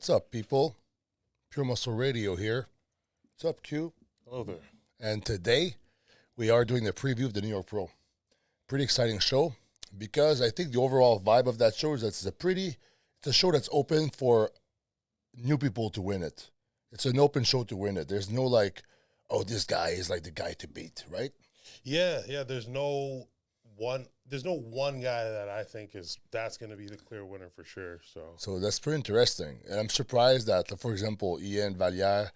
What's up, people? Pure Muscle Radio here. What's up, Q? Hello there. And today, we are doing the preview of the New York Pro. Pretty exciting show, because I think the overall vibe of that show is that it's a show that's open for new people to win it. It's an open show to win it. There's no like, oh, this guy is like the guy to beat, right? Yeah. There's no one guy that I think that's going to be the clear winner for sure. So that's pretty interesting. And I'm surprised that, for example, Ian Vaillant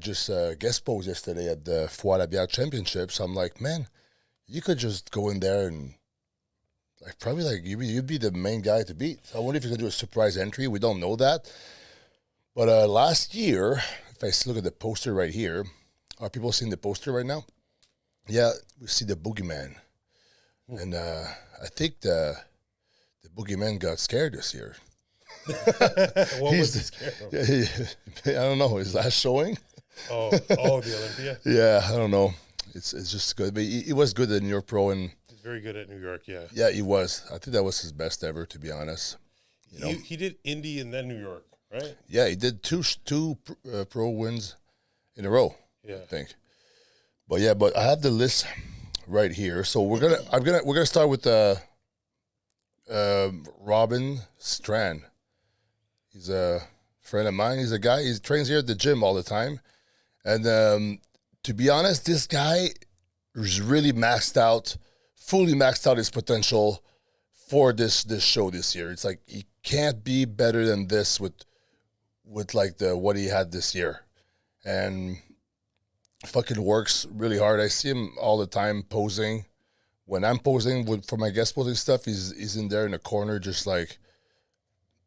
just guest posed yesterday at the Foire à Bière Championships. I'm like, man, you could just go in there and probably you'd be the main guy to beat. I wonder if you're going to do a surprise entry. We don't know that. But last year, if I look at the poster right here, are people seeing the poster right now? Yeah, we see the boogeyman. And I think the boogeyman got scared this year. What was he scared of? I don't know. His last showing? Oh, the Olympia? Yeah, I don't know. It's just good. But he was good at New York Pro. And he's very good at New York, yeah. Yeah, he was. I think that was his best ever, to be honest. He did Indy and then New York, right? Yeah, he did two pro wins in a row, yeah. I think. But I have the list right here. So we're gonna start with Robin Strand. He's a friend of mine. He's a guy. He trains here at the gym all the time. And to be honest, this guy is really fully maxed out his potential for this show this year. It's like he can't be better than this with what he had this year. And fucking works really hard. I see him all the time posing. When I'm posing for my guest posing stuff, he's in there in the corner just like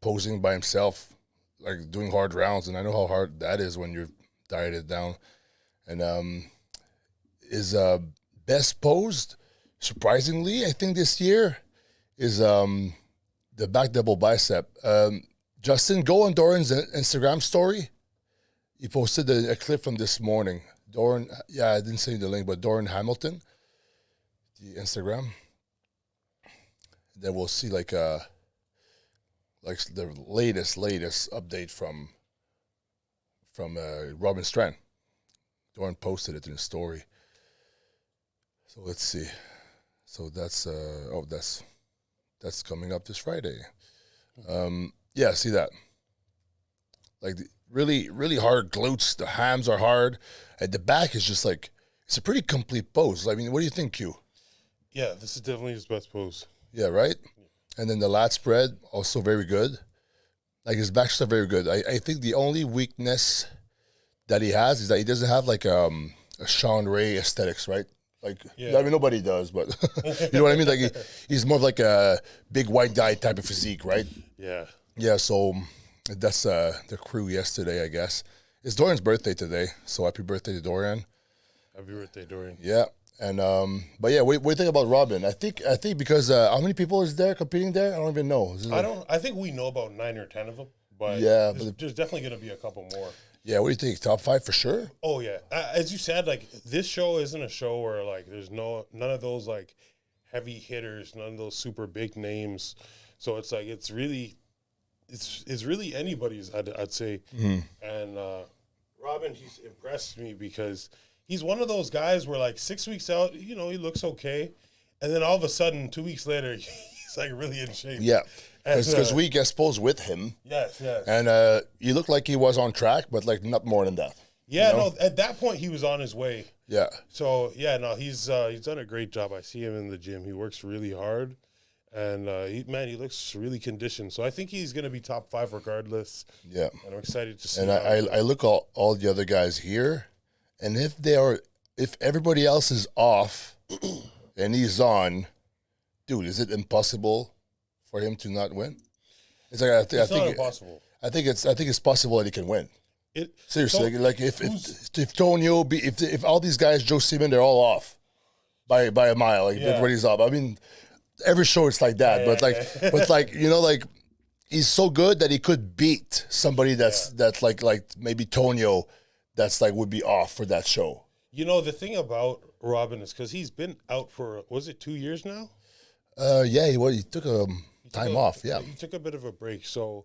posing by himself, like doing hard rounds. And I know how hard that is when you're dieted down. And his best posed, surprisingly, I think this year is the back double bicep. Justin, go on Doran's Instagram story. He posted a clip from this morning. Doran, yeah, I didn't send you the link, but Doran Hamilton, the Instagram. Then we'll see like the latest update from Robin Strand. Doran posted it in his story. So let's see. So that's that's coming up this Friday. Yeah, see that. Like really, really hard glutes. The hams are hard. And the back is just like, it's a pretty complete pose. I mean, what do you think, Q? Yeah, this is definitely his best pose. Yeah, right? And then the lat spread, also very good. Like his back stuff, very good. I think the only weakness that he has is that he doesn't have like a Sean Ray aesthetics, right? Like, yeah. I mean, nobody does, but you know what I mean? Like he's more of like a big white guy type of physique, right? Yeah. Yeah, so that's the crew yesterday, I guess. It's Dorian's birthday today, so happy birthday to Dorian. Happy birthday, Dorian. Yeah, and but yeah, what do you think about Robin? I think because how many people is there competing there? I don't even know. I think we know about 9 or 10 of them, but yeah, there's definitely going to be a couple more. Yeah, what do you think? Top 5 for sure? Oh yeah, as you said, like this show isn't a show where like there's none of those like heavy hitters, none of those super big names. So it's like it's really anybody's. I'd say, and Robin, he's impressed me because he's one of those guys where like 6 weeks out, he looks okay, and then all of a sudden 2 weeks later, he's like really in shape. Yeah. Because we guest posed with him. Yes. And he looked like he was on track, but like not more than that. Yeah, no, at that point he was on his way. Yeah. So yeah, no, he's done a great job. I see him in the gym. He works really hard, and he looks really conditioned. So I think he's going to be top 5 regardless. Yeah. And I'm excited to see. And I look at all the other guys here, and if everybody else is off, and he's on, dude, is it impossible for him to not win? It's like I think not impossible. I think it's possible that he can win. Seriously, like if Tonio if all these guys, Joe Seeman, they're all off by a mile, like everybody's off. I mean, every show it's like that, but like he's so good that he could beat somebody that's like maybe Tonio, that's like would be off for that show. The thing about Robin is because he's been out for, was it 2 years now? Yeah, he took a time off. Yeah, he took a bit of a break. So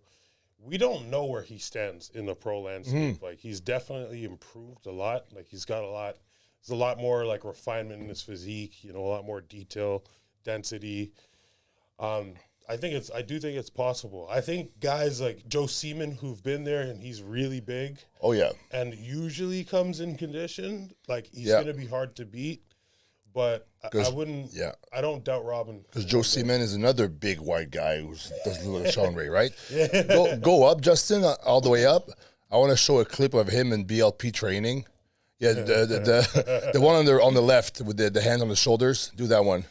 we don't know where he stands in the pro landscape. Like, he's definitely improved a lot. Like, there's a lot more like refinement in his physique, you know, a lot more detail, density. I do think it's possible. I think guys like Joe Seeman, who've been there and he's really big. Oh, yeah. And usually comes in condition, like, he's going to be hard to beat. But I wouldn't. Yeah, I don't doubt Robin, because Joe Seeman is another big white guy who does a little Sean Ray, right? Yeah. Go up, Justin, all the way up. I want to show a clip of him in BLP training. Yeah, the one on the left with the hand on the shoulders. Do that one.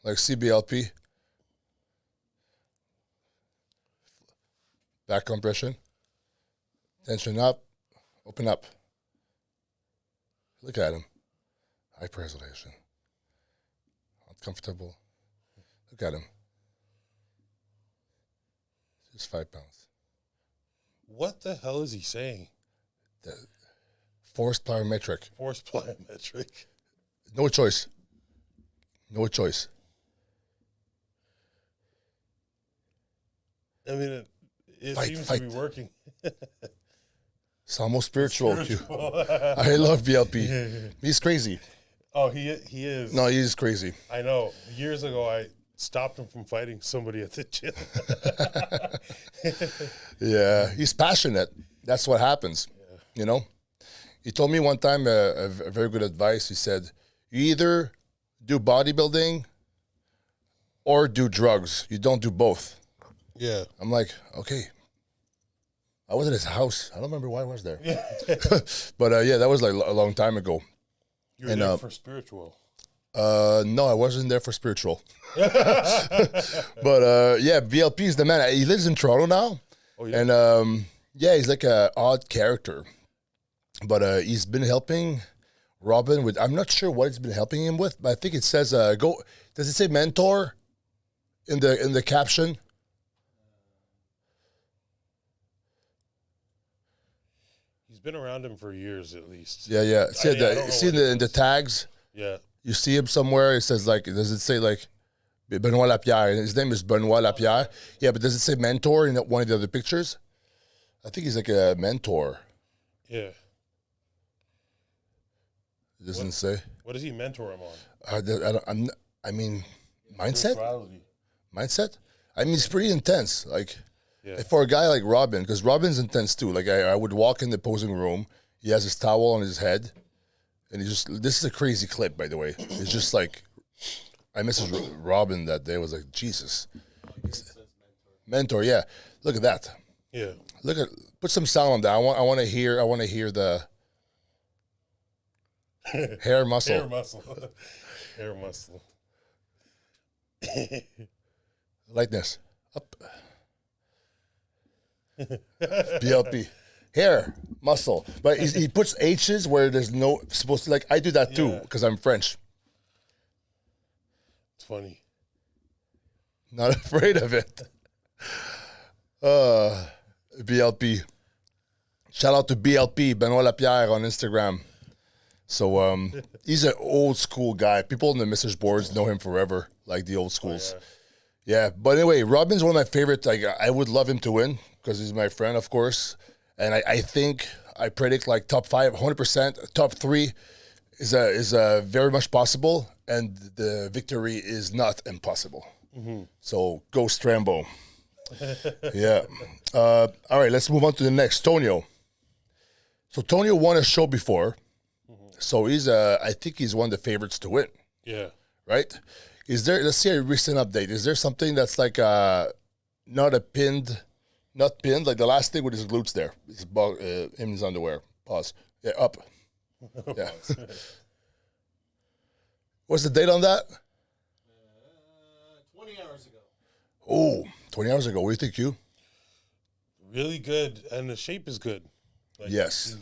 Like CBLP. Back compression. Tension up. Open up. Look at him. Hyper-isolation. Uncomfortable. Look at him. Just 5 pounds. What the hell is he saying? Forced plyometric. Forced plyometric. No choice. No choice. I mean, it seems to be working. It's almost spiritual. I love BLP. He's crazy. Oh, he is. No, he's crazy. I know. Years ago, I stopped him from fighting somebody at the gym. Yeah, he's passionate. That's what happens. Yeah. You know? He told me one time a very good advice. He said, you either do bodybuilding or do drugs. You don't do both. Yeah. I'm like, okay. I was at his house. I don't remember why I was there. Yeah. But yeah, that was like a long time ago. You were there for spiritual. No, I wasn't there for spiritual. But yeah, VLP is the man. He lives in Toronto now. Oh, yeah. And yeah, he's like an odd character. But he's been helping Robin with, I'm not sure what he's been helping him with, but I think it says, does it say mentor in the caption? Been around him for years at least. Yeah, yeah. See in the tags? Yeah. You see him somewhere, it says like, does it say like Benoit Lapierre? His name is Benoit Lapierre. Yeah, but does it say mentor in one of the other pictures? I think he's like a mentor. Yeah. It doesn't say. What does he mentor him on? I mean, mindset? Mindset? I mean, it's pretty intense. Like, yeah. For a guy like Robin, because Robin's intense too. Like I would walk in the posing room. He has his towel on his head, and this is a crazy clip, by the way. It's just like, I messaged Robin that day. I was like, Jesus, mentor. Yeah, look at that. Yeah, put some sound on that. I want to hear the hair muscle. Hair muscle. Hair muscle. Lightness up. BLP. Hair, muscle. But he puts H's where there's no supposed to, like, I do that too because I'm French. It's funny. Not afraid of it. BLP. Shout out to BLP, Benoit Lapierre on Instagram. So he's an old school guy. People on the message boards know him forever, like the old schools. Oh, yeah, but anyway, Robin's one of my favorites. Like, I would love him to win because he's my friend, of course. And I think I predict like top 5, 100%. Top 3 is very much possible, and the victory is not impossible. Mm-hmm. So go Strambo. Yeah. All right, let's move on to the next. Tonio. So Tonio won a show before. Mm-hmm. So I think he's one of the favorites to win. Yeah. Right? Let's see a recent update. Is there something that's like not pinned, like the last thing with his glutes there? Him in his underwear. Pause. Yeah, up. Yeah. What's the date on that? 20 hours ago. Oh, 20 hours ago. What do you think, Hugh? Really good, and the shape is good. Like, yes.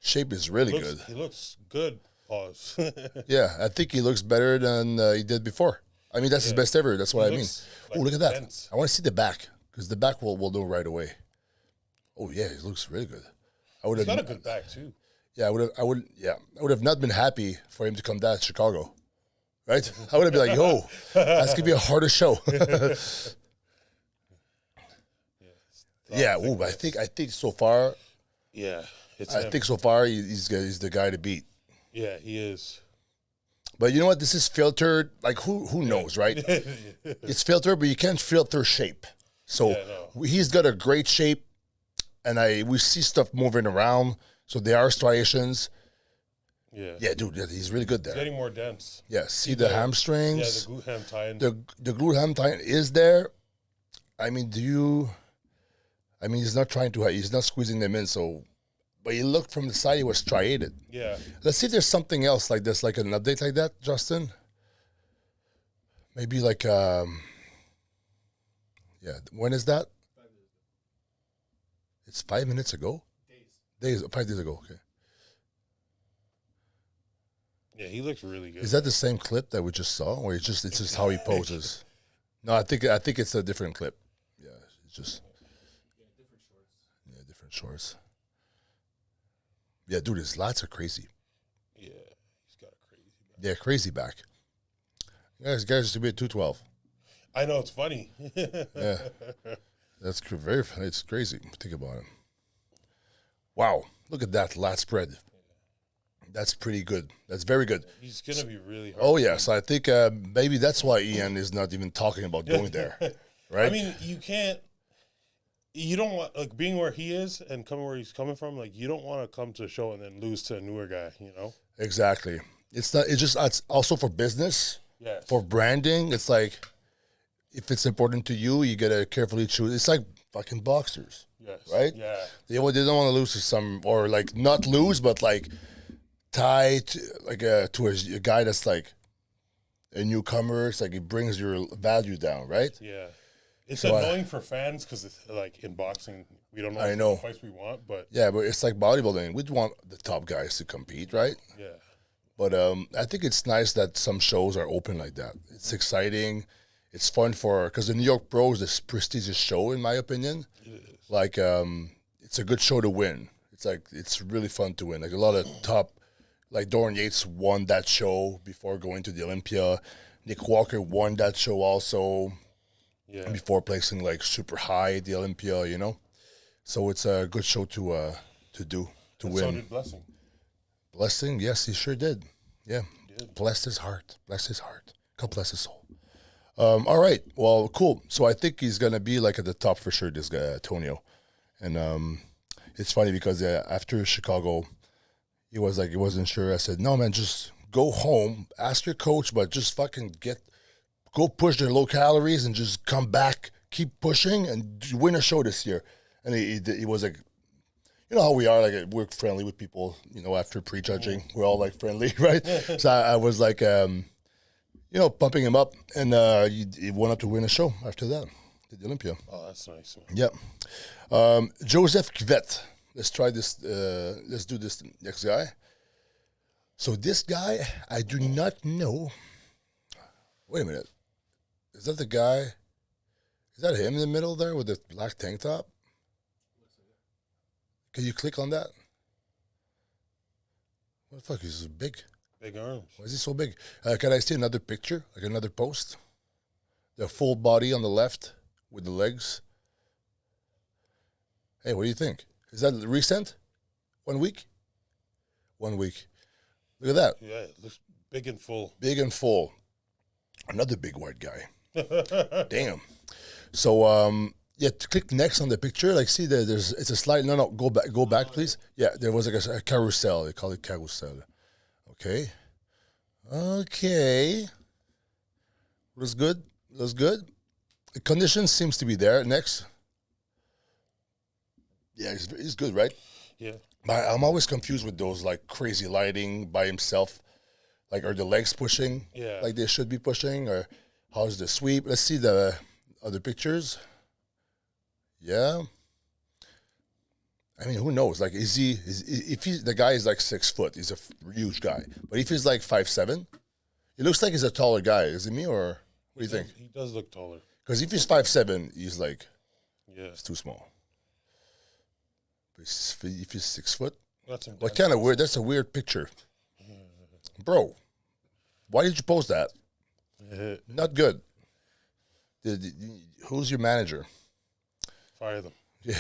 Shape is really good. He looks good. Pause. Yeah, I think he looks better than he did before. I mean, that's his best ever. That's what I mean. Like, look at that. Dense. I want to see the back, because the back will know right away. Oh, yeah, he looks really good. He's got a good back, too. Yeah, I would have not been happy for him to come down to Chicago. Right? I would have been like, yo, that's going to be a harder show. Yeah, Yeah, ooh, I think so far. Yeah, it's I him. think so far he's the guy to beat. Yeah, he is. But you know what? This is filtered. Like who knows, right? It's filtered, but you can't filter shape. So he's got a great shape, and we see stuff moving around. So there are striations. Yeah, dude, he's really good there. He's getting more dense. Yeah, see the hamstrings. Yeah, the glute ham tie-in. The glute ham tie-in is there. I mean, he's not he's not squeezing them in. So, but you look from the side, he was striated. Yeah. Let's see if there's something else like this, like an update like that, Justin. Maybe like, yeah. When is that? 5 minutes ago. It's 5 minutes ago? 5 days ago, okay. Yeah, he looks really good. Is that the same clip that we just saw, or it's just how he poses? No, I think it's a different clip. Yeah, it's just different shorts. Yeah, different shorts. Yeah, dude, his lats are crazy. Yeah, he's got a crazy back. Yeah, crazy back. Guys used to be at 212. I know, it's funny. Yeah, it's crazy. Think about it. Wow, look at that lat spread. That's pretty good. That's very good. He's going to be really hard. Oh, yes. I think maybe that's why Ian is not even talking about going there. Right? I mean, you don't want, like, being where he is and coming where he's coming from, like, you don't want to come to a show and then lose to a newer guy, you know? Exactly. It's also for business, yes. For branding. It's like, if it's important to you, you got to carefully choose. It's like fucking boxers. Yes. Right? Yeah. They don't want to lose to some, or like not lose, but like, tied to a guy that's like a newcomer. It's like it brings your value down, right? Yeah, it's annoying for fans because it's like in boxing we don't know the fights we want, but yeah, but it's like bodybuilding. We'd want the top guys to compete, right? Yeah, but I think it's nice that some shows are open like that. It's exciting. It's fun because the New York Pro is this prestigious show, in my opinion. It is. Like it's a good show to win. It's really fun to win. Like a lot of top. Like Dorian Yates won that show before going to the Olympia. Nick Walker won that show also before placing like super high at the Olympia, you know? So it's a good show to win. So did Blessing. Blessing, yes, he sure did. Yeah. Blessed his heart. God bless his soul. All right. Well, cool. So I think he's going to be like at the top for sure, this guy, Tonio. And it's funny because after Chicago, he was like, he wasn't sure. I said, no, man, just go home, ask your coach, but just fucking go push their low calories and just come back, keep pushing and win a show this year. And he was like, you know how we are, like we're friendly with people, you know, after prejudging, we're all like friendly, right? So I was like, you know, pumping him up, and he went up to win a show after that, at the Olympia. Oh, that's nice, man. Yeah. Josef Kveton. Let's try this. Let's do this next guy. So this guy, I do not know. Wait a minute. Is that the guy? Is that him in the middle there with the black tank top? Can you click on that? What the fuck? He's big. Big arms. Why is he so big? Can I see another picture? Like another post? The full body on the left with the legs. Hey, what do you think? Is that recent? 1 week? 1 week. Look at that. Yeah, it looks big and full. Big and full. Another big white guy. Damn. So, yeah, click next on the picture. Like, see, it's a slide. No, go back, please. Yeah, there was like a carousel. They call it carousel. Okay. Looks good. The condition seems to be there. Next. Yeah, he's good, right? Yeah. I'm always confused with those, like, crazy lighting by himself. Like, are the legs pushing? Yeah. Like they should be pushing? Or how's the sweep? Let's see the other pictures. Yeah. I mean, who knows? Like, the guy is like 6 foot, he's a huge guy. But if he's like 5'7", it looks like he's a taller guy. Is it me, or what do you think? He does look taller. Because if he's 5'7", he's like, it's too small. But if he's 6 foot, what kind of weird? That's a weird picture, bro. Why did you post that? Not good. Who's your manager? Fire them. Yeah,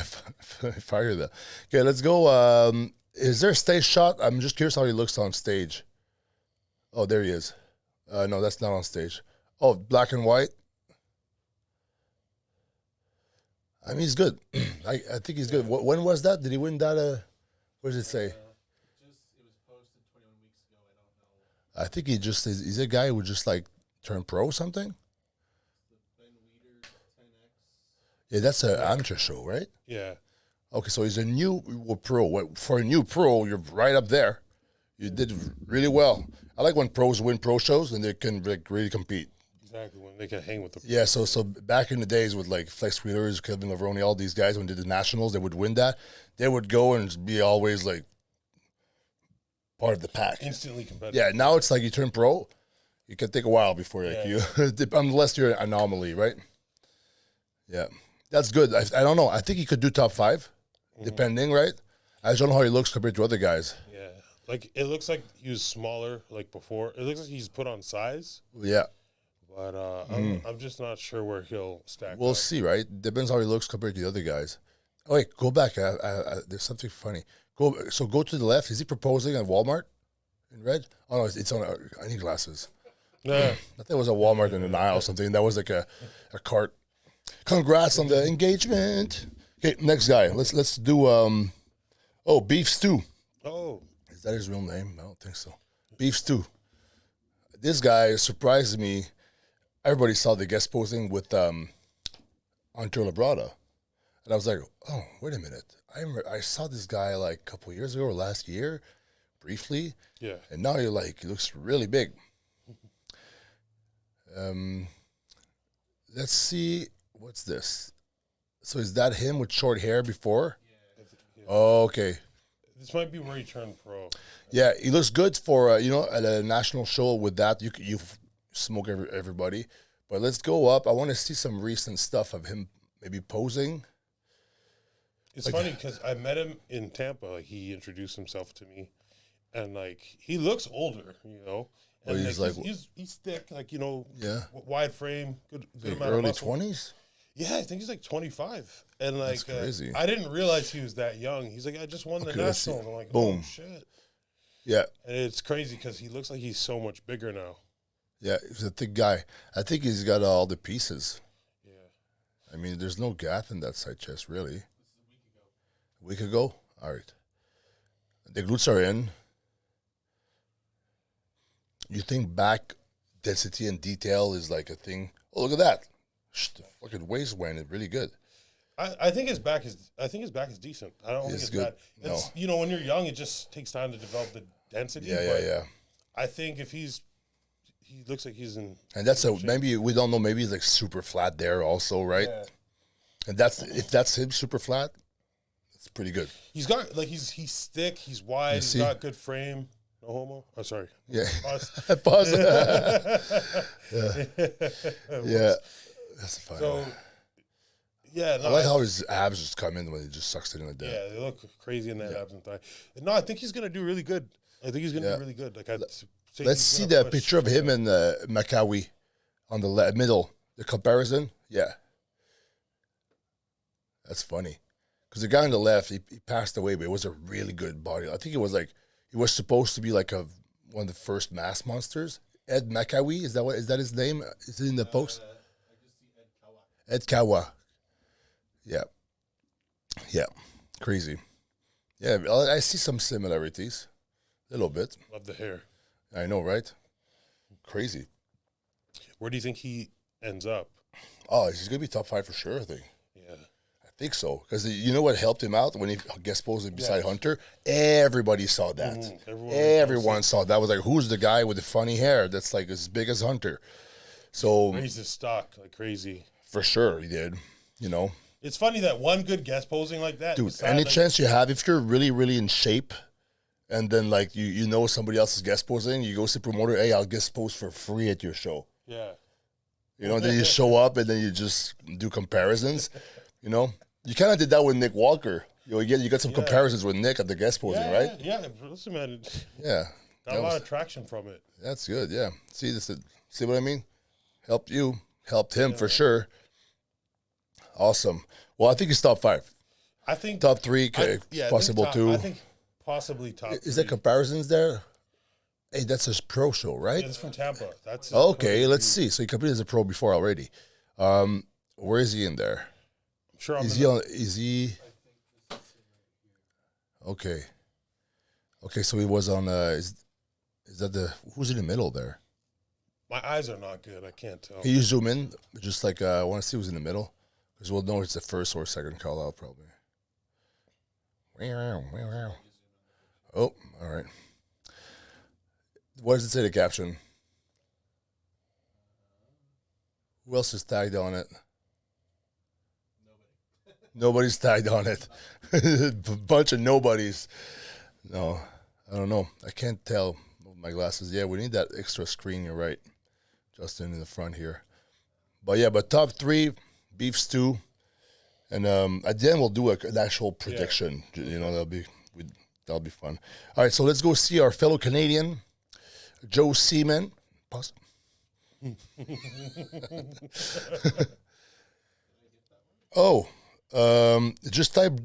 fire that. Okay, let's go. Is there a stage shot? I'm just curious how he looks on stage. Oh, there he is. No, that's not on stage. Oh, black and white. I mean, he's good. I think he's good. When was that? Did he win that? What does it say? It was posted 21 weeks ago. I don't know. I think he just is. He's a guy who just like turned pro or something. The Ben Weeder 10X. Yeah, that's an amateur show, right? Yeah. Okay, so he's a new pro. For a new pro, you're right up there. You did really well. I like when pros win pro shows and they can like really compete. Exactly, when they can hang with the Yeah, so back in the days with like Flex Wheelers, Kevin Lavroni, all these guys when they did the nationals, they would win that. They would go and be always like part of the pack. instantly competitive. Yeah, now it's like you turn pro, you can take a while before like you, unless you're an anomaly, right? Yeah, that's good. I don't know. I think he could do top 5, depending, right? I just don't know how he looks compared to other guys. Yeah. Like, it looks like he was smaller, like, before. It looks like he's put on size. Yeah, But I'm just not sure where he'll stack we'll up. see, right? Depends how he looks compared to the other guys. Oh, wait, go back. There's something funny. Go to the left. Is he proposing at Walmart in red? Oh, no, it's on. I need glasses. Yeah. I thought it was a Walmart in an aisle or something. That was like a cart. Congrats on the engagement. Okay, next guy. Let's do beef stew. Oh. Is that his real name? I don't think so. Beef stew. This guy surprised me. Everybody saw the guest posing with Hunter Labrada. And I was like, oh, wait a minute. I saw this guy like a couple years ago or last year, briefly. Yeah. And now he looks really big. Let's see. What's this? So is that him with short hair before? Yeah. Oh, okay. This might be where he turned pro. Yeah, he looks good for at a national show with that. You smoke everybody, but let's go up. I want to see some recent stuff of him maybe posing. It's funny because I met him in Tampa. Like, he introduced himself to me, and like he looks older, you know. And he's he's thick, like, you know, Yeah. wide frame, good amount of Early muscle. 20s. Yeah, I think he's like 25, and like crazy. I didn't realize he was that young. He's like, I just won the Okay, let's see. national. And I'm like, Boom. oh shit. Yeah, And it's crazy because he looks like he's so much bigger now. yeah, he's a thick guy. I think he's got all the pieces. Yeah. I mean, there's no gap in that side chest, really. A week ago? All right. The glutes are in. You think back density and detail is like a thing? Oh, look at that. The fucking waist went really good. I think his back is decent. I don't think It's it's good. bad. It's, you know, when you're young, it just takes time to develop the density. but Yeah. I think if he looks like he's in. And that's maybe we don't know. Maybe he's like super flat there also, right? Yeah. And if that's him super flat, it's pretty good. He's got like he's thick. He's wide. He's see? got good frame. No homo. Oh, sorry. Yeah. Pause. Pause. Yeah. That's fine. So, yeah. No, I like how his abs just come in when he just sucks it in the dead. yeah, they look crazy in that abs and thigh. No, I think he's gonna do really good. I think he's gonna do really good. Like Let's see the picture of him and Maccawi on the middle. The comparison. Yeah. That's funny. Because the guy on the left, he passed away, but it was a really good body. I think it was like, he was supposed to be like one of the first mass monsters. Ed Maccawi, is that his name? Is it in the post? I just see Ed Kawa. Ed Kawa. Yeah. Yeah. Crazy. Yeah, I see some similarities. A little bit. Love the hair. I know, right? Crazy. Where do you think he ends up? Oh, he's going to be top 5 for sure, I think. Yeah. I think so. Because you know what helped him out when he guest posed beside Hunter? Everybody saw that. Everyone saw that. Was like, who's the guy with the funny hair that's like as big as Hunter? So Raised his stock like crazy. for sure he did. You know, It's funny that one good guest posing like that. dude. beside, Any like, chance you have, if you're really, really in shape, and then like you know somebody else is guest posing, you go see promoter. Hey, I'll guest pose for free at your show. Yeah. You know, and then you show up and then you just do comparisons. You know, you kind of did that with Nick Walker. You got some comparisons with Nick at the guest posing, Yeah, right? yeah. Listen, man, Yeah, got a lot of traction from it. that's good. Yeah, see what I mean? Helped you, helped him for sure. Awesome. Well, I think he's top 5. I think top three, possible two. I think possibly top. Is there comparisons there? Hey, that's a pro show, right? Yeah, it's from Tampa. That's okay. Let's see. So he competed as a pro before already. Where is he in there? I'm sure. Is he on? Is he? Okay. Okay, so he was on. Is that the? Who's in the middle there? My eyes are not good. I can't tell. Can you zoom in? Just like I want to see who's in the middle, because we'll know it's the first or second call out probably. Oh, all right. What does it say? The caption. Who else is tagged on it? Nobody's tagged on it. A bunch of nobodies. No, I don't know. I can't tell with my glasses. Yeah, we need that extra screen. You're right. Justin in the front here. But yeah, but top three, beef stew. And at the end, we'll do an actual prediction. Yeah. You know, that'll be fun. All right, so let's go see our fellow Canadian, Joe Seeman. Pause. Just type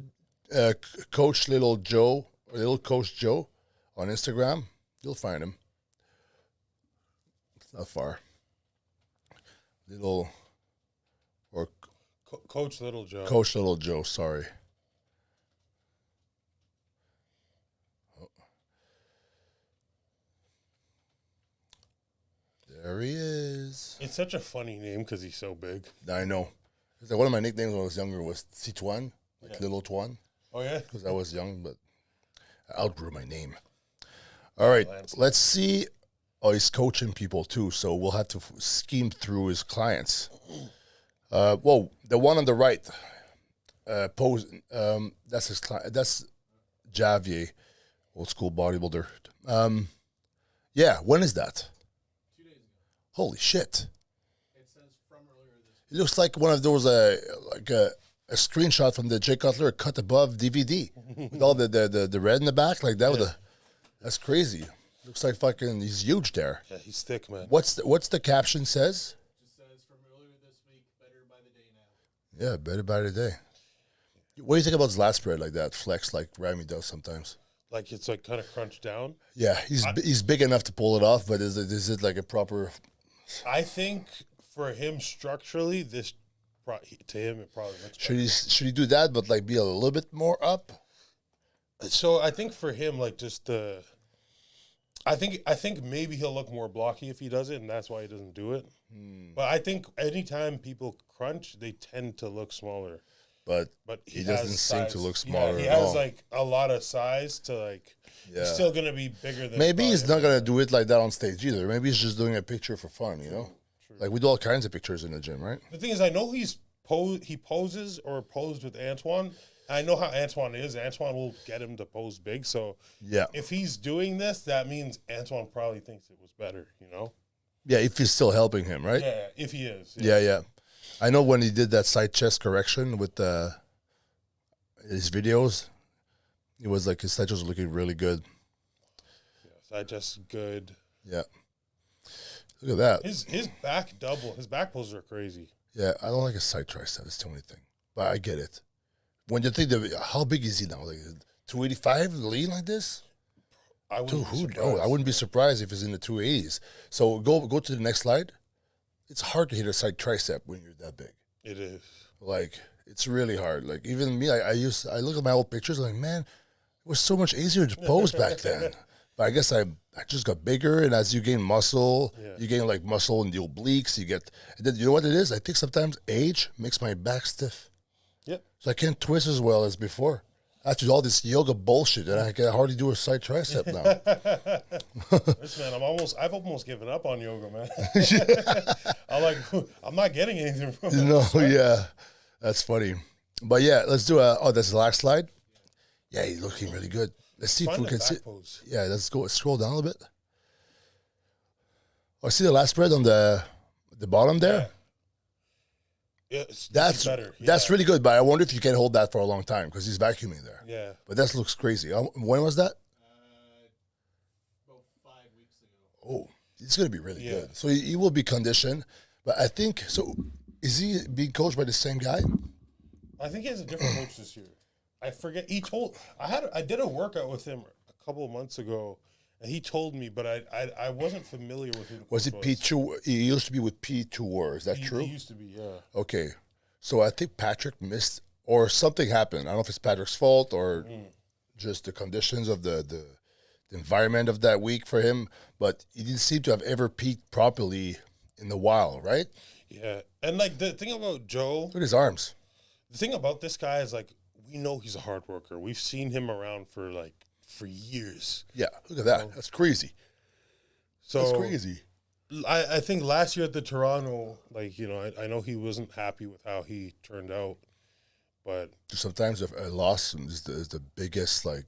Coach Little Joe or Little Coach Joe on Instagram. You'll find him. It's not far. Little or Coach Little Joe. Coach Little Joe. Sorry. Oh. There he is. It's such a funny name because he's so big. I know. Like one of my nicknames when I was younger was Antoine, like Little Antoine. Oh, yeah? Because I was young, but I outgrew my name. All right, let's see. Oh, he's coaching people too, so we'll have to scheme through his clients. Whoa, the one on the right, that's his client. That's Javier, old school bodybuilder. Yeah, when is that? 2 days ago. Holy shit. It says from earlier this week. It looks like one of those, like a screenshot from the Jay Cutler cut above DVD with all the red in the back, like that. Yeah. That's crazy. Looks like fucking he's huge there. Yeah, he's thick, man. What's the caption says? Just says from earlier this week, better by the day now. Yeah, better by the day. What do you think about his last spread like that? Flex like Rami does sometimes. Like it's like kind of crunched down. Yeah, he's big enough to pull it off, but is it like a proper? I think for him structurally, to him it probably looks better. Should he do that, but like be a little bit more up? So I think for him, like just the. I think maybe he'll look more blocky if he does it, and that's why he doesn't do it. But I think anytime people crunch, they tend to look smaller. But he doesn't seem to look smaller. Yeah, he has like a lot of size to like. Yeah. He's still gonna be bigger than. Maybe he's not gonna do it like that on stage either. Maybe he's just doing a picture for fun, you know. True. Like we do all kinds of pictures in the gym, right? The thing is, I know he poses or posed with Antoine. I know how Antoine is. Antoine will get him to pose big. So yeah, if he's doing this, that means Antoine probably thinks it was better, you know? Yeah, if he's still helping him, right? Yeah, if he is. Yeah. I know when he did that side chest correction with his videos, it was like his side chest was looking really good. Yeah, side chest is good. Yeah. Look at that. His back double. His back pulls are crazy. Yeah, I don't like his side tricep. It's the only thing. But I get it. When you think how big is he now? Like 285 lean like this? I wouldn't be surprised if it's in the 280s. So go to the next slide. It's hard to hit a side tricep when you're that big. It is. Like it's really hard. Like even me, I look at my old pictures. I'm like, man, it was so much easier to pose back then. But I guess I just got bigger, and as you gain muscle, you gain like muscle in the obliques. And then you know what it is? I think sometimes age makes my back stiff. Yep. So I can't twist as well as before. After all this yoga bullshit, and I can hardly do a side tricep now. Listen, man, I've almost given up on yoga, man. I'm not getting anything from it. No, yeah, that's funny. But yeah, let's do that's the last slide. Yeah, he's looking really good. Let's see if we can see. Yeah, let's go scroll down a little bit. Oh, see the last spread on the bottom there. Yeah. That's better. Yeah. That's really good, but I wonder if you can hold that for a long time because he's vacuuming there. Yeah. But that looks crazy. When was that? About 5 weeks ago. Oh, it's going to be really good. So he will be conditioned. But I think, so is he being coached by the same guy? I think he has a different coach this year. I forget. I did a workout with him a couple of months ago, and he told me, but I wasn't familiar with who. Was it P2? He used to be with P2. Is that true? He used to be, yeah. Okay. So I think Patrick missed, or something happened. I don't know if it's Patrick's fault or just the conditions of the environment of that week for him, but he didn't seem to have ever peaked properly in the wild, right? Yeah. And like the thing about Joe, Look at his arms. the thing about this guy is like, we know he's a hard worker. We've seen him around for years. Yeah, look at that. That's crazy. So That's crazy. I think last year at the Toronto, like, you know, I know he wasn't happy with how he turned out, but Sometimes a loss is the biggest, like,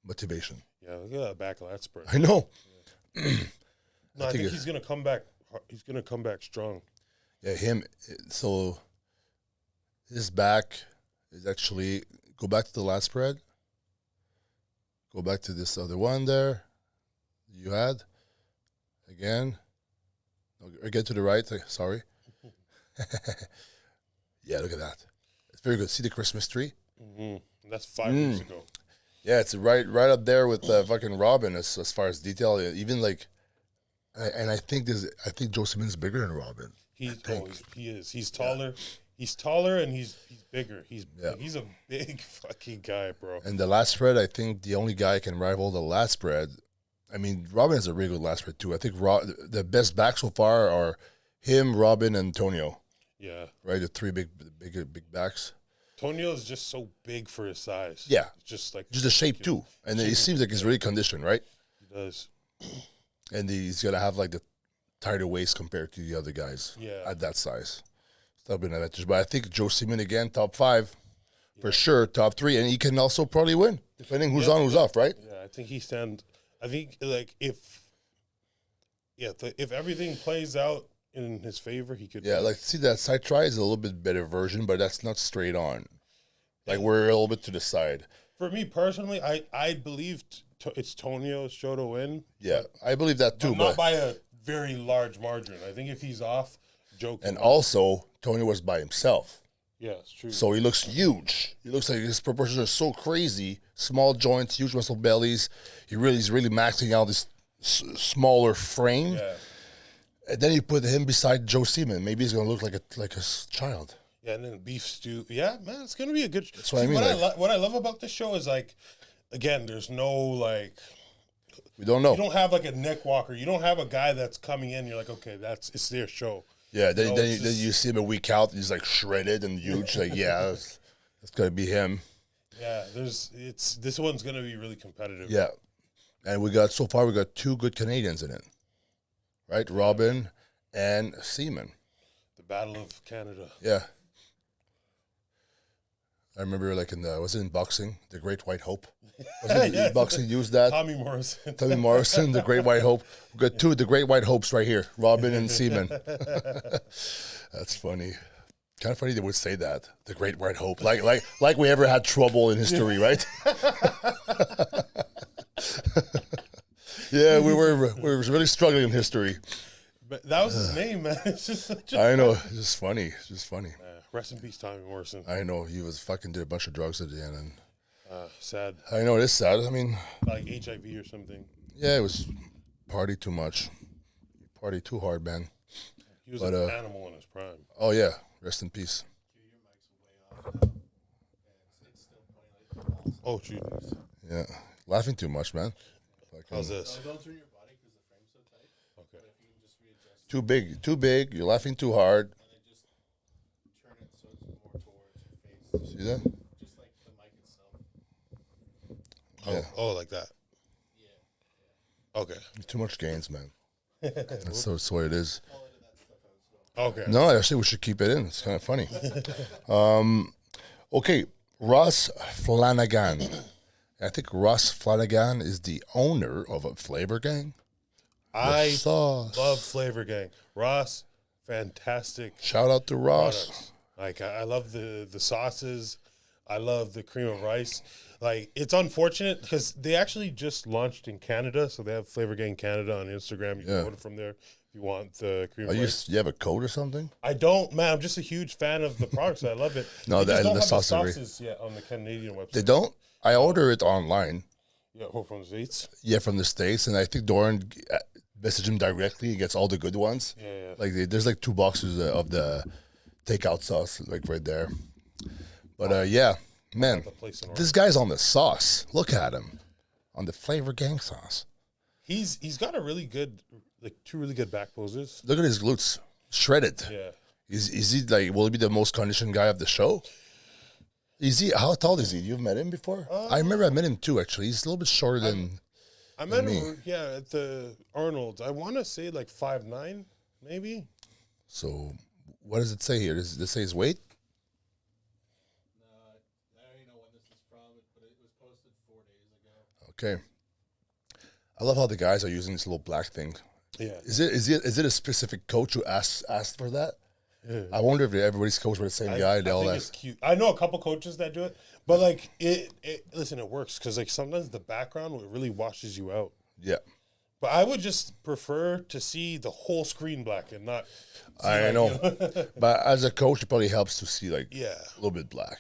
motivation. yeah, look at that back lat spread. I know. No, I think he's gonna come back. He's gonna come back strong. Yeah, so his back is actually, go back to the last spread. Go back to this other one there you had. Again. Or get to the right. Sorry. Yeah, look at that. It's very good. See the Christmas tree? Mm-hmm. That's 5 years ago. Yeah, it's right up there with fucking Robin as far as detail. Even like, and I think Joe Seeman is bigger than Robin. He is. He's taller. Yeah. He's taller and he's bigger. He's a big fucking guy, bro. And the last spread, I think the only guy can rival the last spread. I mean, Robin has a really good last spread too. I think the best back so far are him, Robin, and Tonio. Yeah. Right, the three big backs. Tonio is just so big for his size. Yeah. Just the shape too. And it seems like he's really conditioned, right? He does. And he's gonna have like the tighter waist compared to the other guys. Yeah. At that size. That'll be an advantage. But I think Joe Seeman again, top 5. For sure, top 3. And he can also probably win, depending who's on, who's off, right? Yeah, I think I think like if everything plays out in his favor, he could. Yeah, like see that side try is a little bit better version, but that's not straight on. Like we're a little bit to the side. For me personally, I believe it's Tonio's show to win. Yeah, I believe that too, but not by a very large margin. I think if he's off, Joe can and win. Also Tonio was by himself. Yeah, it's true. So he looks huge. He looks like his proportions are so crazy. Small joints, huge muscle bellies. He's really maxing out this smaller frame. Yeah. And then you put him beside Joe Seeman. Maybe he's gonna look like a child. Yeah, and then beef stew. Yeah, man, it's gonna be a good. That's what I mean. What I love about this show is like, again, there's no like. We don't know. You don't have like a neck walker. You don't have a guy that's coming in. You're like, okay, it's their show. Yeah, then you see him a week out. He's like shredded and huge. Like, yeah, that's gotta be him. Yeah, this one's gonna be really competitive. Yeah, and we got 2 good Canadians in it, right? Robin and Seeman. The Battle of Canada. Yeah, I remember like was it in boxing, the Great White Hope? Wasn't it boxing used that? Tommy Morrison. Tommy Morrison, the Great White Hope. We got 2 of the Great White Hopes right here, Robin and Seeman. That's funny. Kind of funny they would say that, the Great White Hope, like we ever had trouble in history, right? Yeah, we were really struggling in history. But that was his name, man. It's just such I know, it's just funny. It's just funny. Rest in peace, Tommy Morrison. I know he was fucking did a bunch of drugs at the end, and sad. I know it is sad. I mean, like HIV or something. Yeah, it was party too much, party too hard, man. He was an animal in his prime. Oh yeah, rest in peace. Oh shoot. Yeah, laughing too much, man. How's this? Don't turn your body because the frame's so tight. Okay. But if you can just readjust Too big. You're laughing too hard. and then just turn it so it's more towards your face. See that? Just like the mic itself. Yeah. Oh, like that. Yeah. Okay. Too much gains, man. That's the way it is. I'll edit that stuff out as well. Okay. No, actually, we should keep it in. It's kind of funny. Okay, Ross Flanagan. I think Ross Flanagan is the owner of a Flavor Gang. I sauce. love Flavor Gang. Ross, fantastic Shout out to Ross. products. Like I love the sauces. I love the cream of rice. Like it's unfortunate because they actually just launched in Canada, so they have Flavor Gang Canada on Instagram. You can order from there. If you want the cream Are of you, rice. you have a code or something? I don't, man. I'm just a huge fan of the products. I love it. No, they just don't the have the sauce is great. sauces yet on the Canadian website. They don't? I order it online. Yeah, from the States. Yeah, from the States. And I think Doran messaged him directly. He gets all the good ones. Yeah. Like, there's like 2 boxes of the takeout sauce, like right there. But yeah, man, this guy's on the sauce. Look at him. On the Flavor Gang sauce. He's got a really good, like 2 really good back poses. Look at his glutes. Shredded. Yeah. Is he like, will he be the most conditioned guy of the show? Is he, how tall is he? You've met him before? I remember I met him too, actually. He's a little bit shorter than I met him, at the Arnold's. I want to say like 5'9", maybe. So, what does it say here? Does it say his weight? I don't even know when this is from, but it was posted 4 days ago. Okay. I love how the guys are using this little black thing. Yeah. Is it a specific coach who asked for that? Yeah. I wonder if everybody's coached by the same guy. I think it's cute. I know a couple coaches that do it, but like listen, it works because like sometimes the background really washes you out. Yeah. But I would just prefer to see the whole screen black and not. I know, but as a coach, it probably helps to see like a little bit black.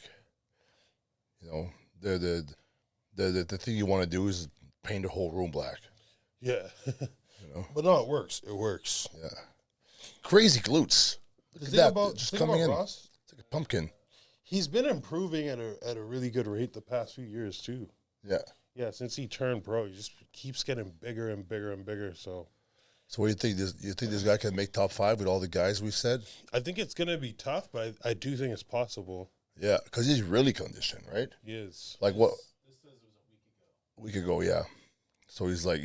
You know, the thing you want to do is paint the whole room black. Yeah. You know, but no, it works. It works. Yeah. Crazy glutes. Look at that, just coming in. Ross, it's like a pumpkin. He's been improving at a really good rate the past few years too. Yeah. Yeah, since he turned pro, he just keeps getting bigger and bigger and bigger. So what do you think? You think this guy can make top 5 with all the guys we said? I think it's gonna be tough, but I do think it's possible. Yeah, because he's really conditioned, right? He is. Like what? This says it was a week ago, yeah. So he's like,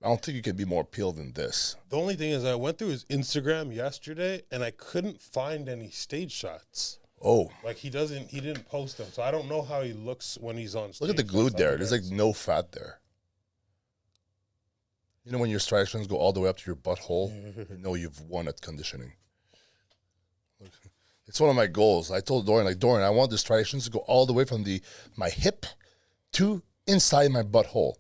I don't think you can be more peeled than this. The only thing is I went through his Instagram yesterday and I couldn't find any stage shots. Oh. Like he didn't post them. So I don't know how he looks when he's on stage. Look at the glute there. There's like no fat there. You know when your striations go all the way up to your butthole? You know you've won at conditioning. Look, it's one of my goals. I told Dorian, I want the striations to go all the way from my hip to inside my butthole.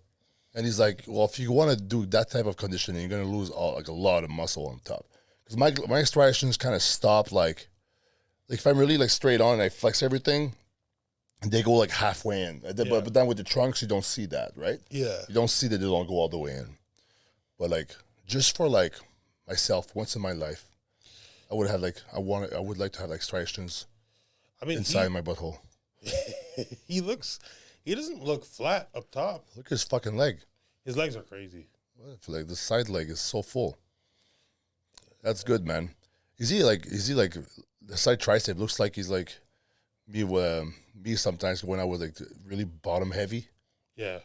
And he's like, well, if you want to do that type of conditioning, you're going to lose a lot of muscle on top. Because my striations kind of stop like if I'm really like straight on and I flex everything, and they go like halfway in. But then with the trunks, you don't see that, right? Yeah. You don't see that they don't go all the way in. But like, just for like myself, once in my life, I would like to have like striations inside my butthole. He doesn't look flat up top. Look at his fucking leg. His legs are crazy. Like the side leg is so full. That's good, man. Is he like the side tricep looks like he's like me sometimes when I was like really bottom heavy. Yeah.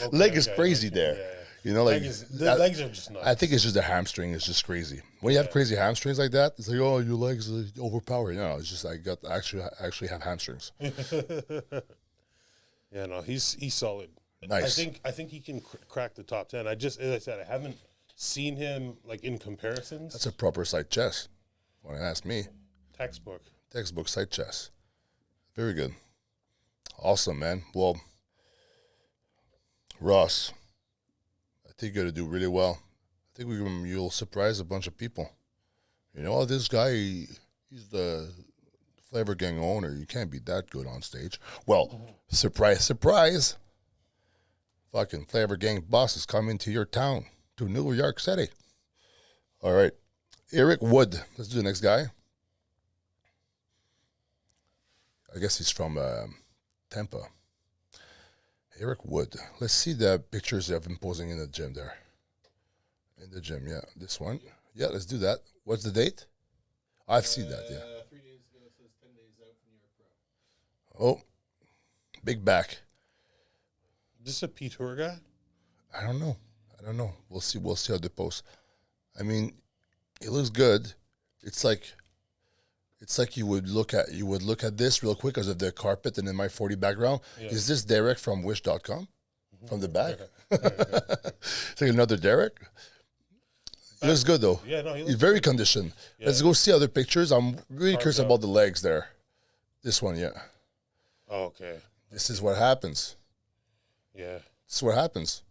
Okay, leg is crazy there. Yeah. You know, like the legs are just nuts. I think it's just the hamstring is just crazy. When you have crazy hamstrings like that, it's like, oh, your legs are overpowered. No, it's just I actually have hamstrings. Yeah, no, he's solid. Nice. I think he can crack the top 10. As I said, I haven't seen him like in comparisons. That's a proper side chest. When you ask me, textbook side chest. Very good. Awesome, man. Well, Ross, I think you're going to do really well. I think you'll surprise a bunch of people. You know, this guy, he's the Flavor Gang owner. You can't be that good on stage. Well, surprise, surprise. Fucking Flavor Gang boss is coming to your town, to New York City. All right. Eric Wood. Let's do the next guy. I guess he's from Tampa. Eric Wood. Let's see the pictures of him posing in the gym there. In the gym, yeah. This one. Yeah, let's do that. What's the date? I've seen that, yeah. 3 days ago, it says 10 days out from your pro. Oh, big back. Is this a P-Tour guy? I don't know. We'll see how they post. I mean, it looks good. It's like you would look at this real quick because of the carpet and then my 40 background. Yeah. Is this Derek from Wish.com? From the back? It's like another Derek. He looks good though. Yeah, no, he's very conditioned. Yeah. Let's go see other pictures. I'm really curious about the legs there. This one, yeah. Oh, okay. This is what happens. Yeah. This is what happens.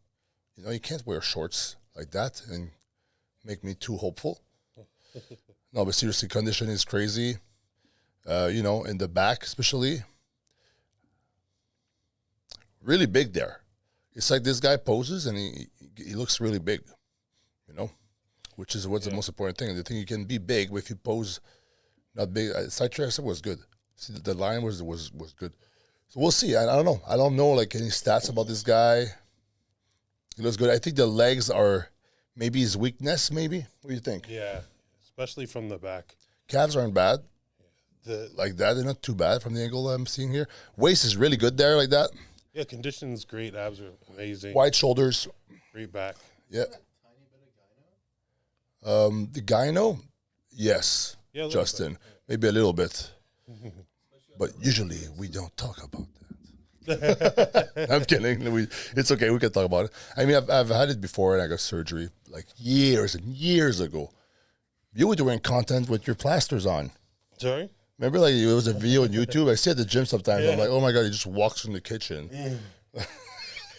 You know, you can't wear shorts like that and make me too hopeful. No, but seriously, condition is crazy. In the back especially. Really big there. It's like this guy poses and he looks really big, which is what's the most important thing. The thing you can be big, but if you pose not big, side tricep was good. See, the line was good. So we'll see. I don't know. I don't know like any stats about this guy. He looks good. I think the legs are maybe his weakness. Maybe. What do you think? Yeah, especially from the back. Calves aren't bad. Like that, they're not too bad from the angle I'm seeing here. Waist is really good there, like that. Yeah, condition's great. Abs are amazing. Wide shoulders. Great back. Yeah. The gyno, yes. Yeah, Justin, maybe a little bit. But usually we don't talk about that. I'm kidding. It's okay. We can talk about it. I mean, I've had it before, and I got surgery like years and years ago. You were doing content with your plasters on. Sorry? Remember, like, it was a video on YouTube? I see at the gym sometimes. Yeah. I'm like, oh, my God, he just walks in the kitchen.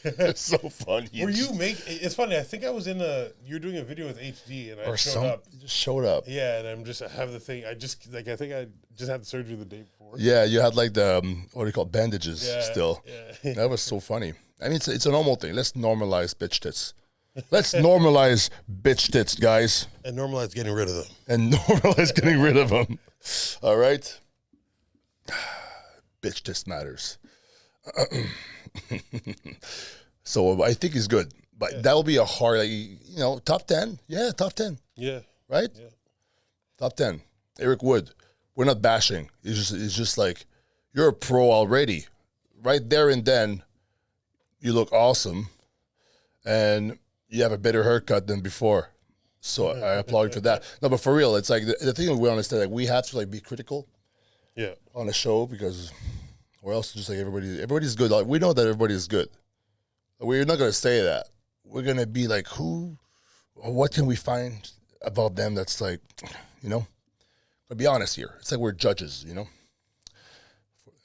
It's so funny. It's funny. I think I was you're doing a video with HD, and I showed up. You just showed up. Yeah, and I have the thing. I think I just had the surgery the day before. Yeah, you had like the, what do you call it, bandages still. Yeah. That was so funny. I mean, it's a normal thing. Let's normalize bitch tits. Let's normalize bitch tits, guys. And normalize getting rid of them. All right? Bitch tits matters. So I think he's good. But that will be a hard, like, top 10. Yeah, top 10. Yeah. Right? Yeah. Top 10. Eric Wood. We're not bashing. It's just like, you're a pro already. Right there and then, you look awesome. And you have a better haircut than before. So I applaud you for that. No, but for real, it's like the thing we understand, like we have to like be critical on the show because or else just like everybody's good. Like, we know that everybody is good. We're not gonna say that. We're gonna be like, what can we find about them that's like, but be honest here. It's like we're judges,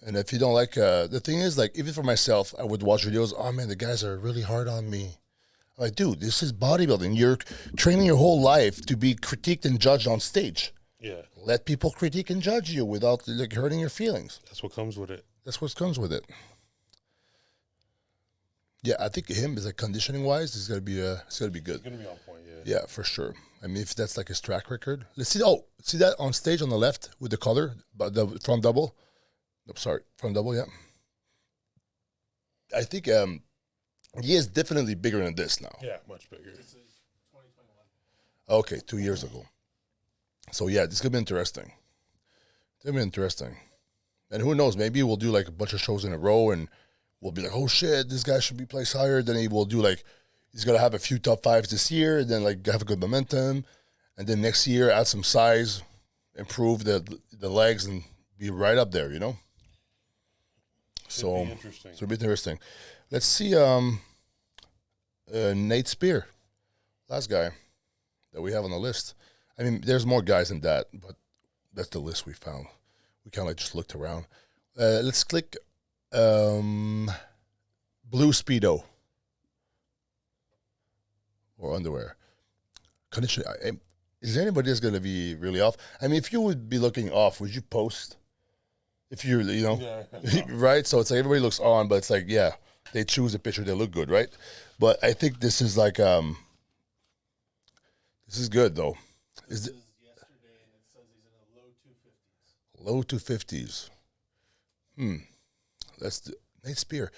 And if you don't like the thing is like even for myself, I would watch videos, oh man, the guys are really hard on me. I'm like, dude, this is bodybuilding. You're training your whole life to be critiqued and judged on stage. Yeah. Let people critique and judge you without like hurting your feelings. That's what comes with it. That's what comes with it. Yeah, I think him is like conditioning wise, he's gonna be good. He's gonna be on point, Yeah, for sure. I mean, if that's like his track record. Let's see. Oh, see that on stage on the left with the color, but the front double. Front double. Yeah. I think he is definitely bigger than this now. Yeah, much bigger. This is 2021. Okay, 2 years ago. So yeah, this is gonna be interesting. It's gonna be interesting. And who knows, maybe we'll do like a bunch of shows in a row and we'll be like, oh shit, this guy should be placed higher. Then he will do like, he's gonna have a few top fives this year, and then like have a good momentum. And then next year add some size, improve the legs and be right up there, So it'll be interesting. Let's see Nate Spear, last guy that we have on the list. I mean, there's more guys than that, but that's the list we found. We kind of like just looked around. Let's click blue Speedo or underwear. Condition. Is there anybody that's going to be really off? I mean, if you would be looking off, would you post? If you're, right? So it's like everybody looks on, but it's like, yeah, they choose a picture, they look good, right? But I think this is like, this is good though. This is yesterday, and it says he's in the low 250s. That's Nate Spear.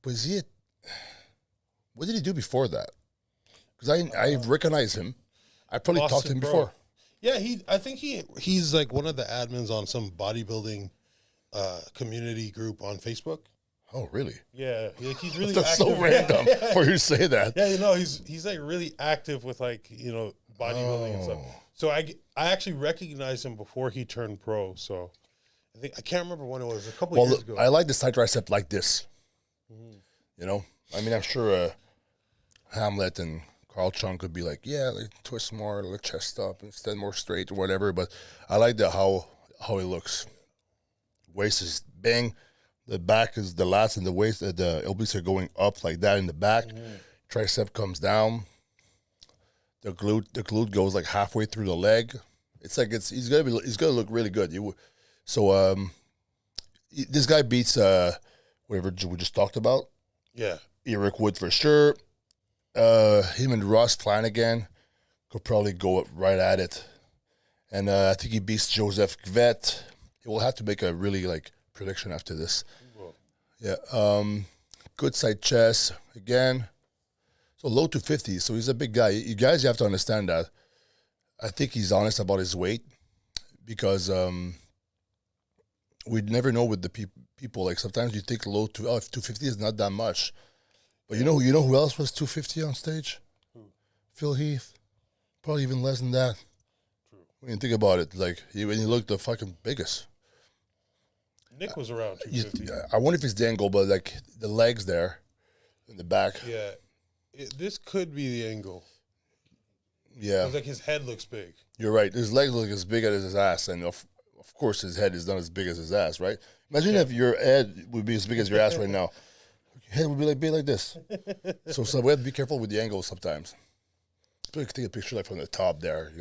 Was he? What did he do before that? Because I recognize him. I probably talked to him before. Yeah, I think he's like one of the admins on some bodybuilding community group on Facebook. Oh, really? Yeah, he's really That's active. so random for you to say that. Yeah, he's like really active with like, bodybuilding and stuff. So I actually recognized him before he turned pro. So I can't remember when it was, a couple years ago. I like the side tricep like this. I mean, I'm sure Hamlet and Carl Chung could be like, yeah, like twist more, let chest up instead more straight or whatever. But I like how it looks. Waist is bang. The back is the lats, and the waist, the elbows are going up like that in the back. Tricep comes down. The glute goes like halfway through the leg. It's like he's gonna look really good. This guy beats whatever we just talked about. Yeah. Eric Wood for sure. Him and Ross Flanagan could probably go up right at it. And I think he beats Josef Kveton. He will have to make a really prediction after this. Whoa. Yeah. Good side chest again. So low 250s. So he's a big guy. You guys, you have to understand that. I think he's honest about his weight because we'd never know with the people. Like sometimes you think low 250 is not that much. But you know who else was 250 on stage? Who? Phil Heath. Probably even less than that. True. When you think about it, when he looked the fucking biggest. Nick was around 250. I wonder if it's the angle, but the legs there in the back. Yeah. This could be the angle. Yeah. It's like his head looks big. You're right. His legs look as big as his ass, and of course his head is not as big as his ass, right? Imagine if your head would be as big as your ass right now. Your head would be big like this. So we have to be careful with the angle sometimes. Take a picture from the top there,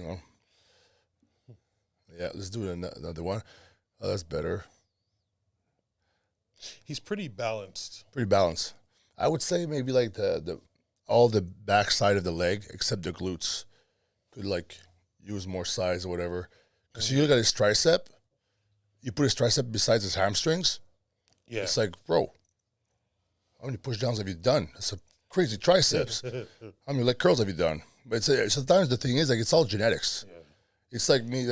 Yeah, let's do another one. Oh, that's better. He's pretty balanced. Pretty balanced. I would say maybe all the back side of the leg except the glutes could use more size or whatever. Because you look at his tricep, you put his tricep besides his hamstrings. Yeah. It's like, bro, how many push downs have you done? It's a crazy triceps. How many leg curls have you done? But sometimes the thing is it's all genetics. Yeah. It's like me,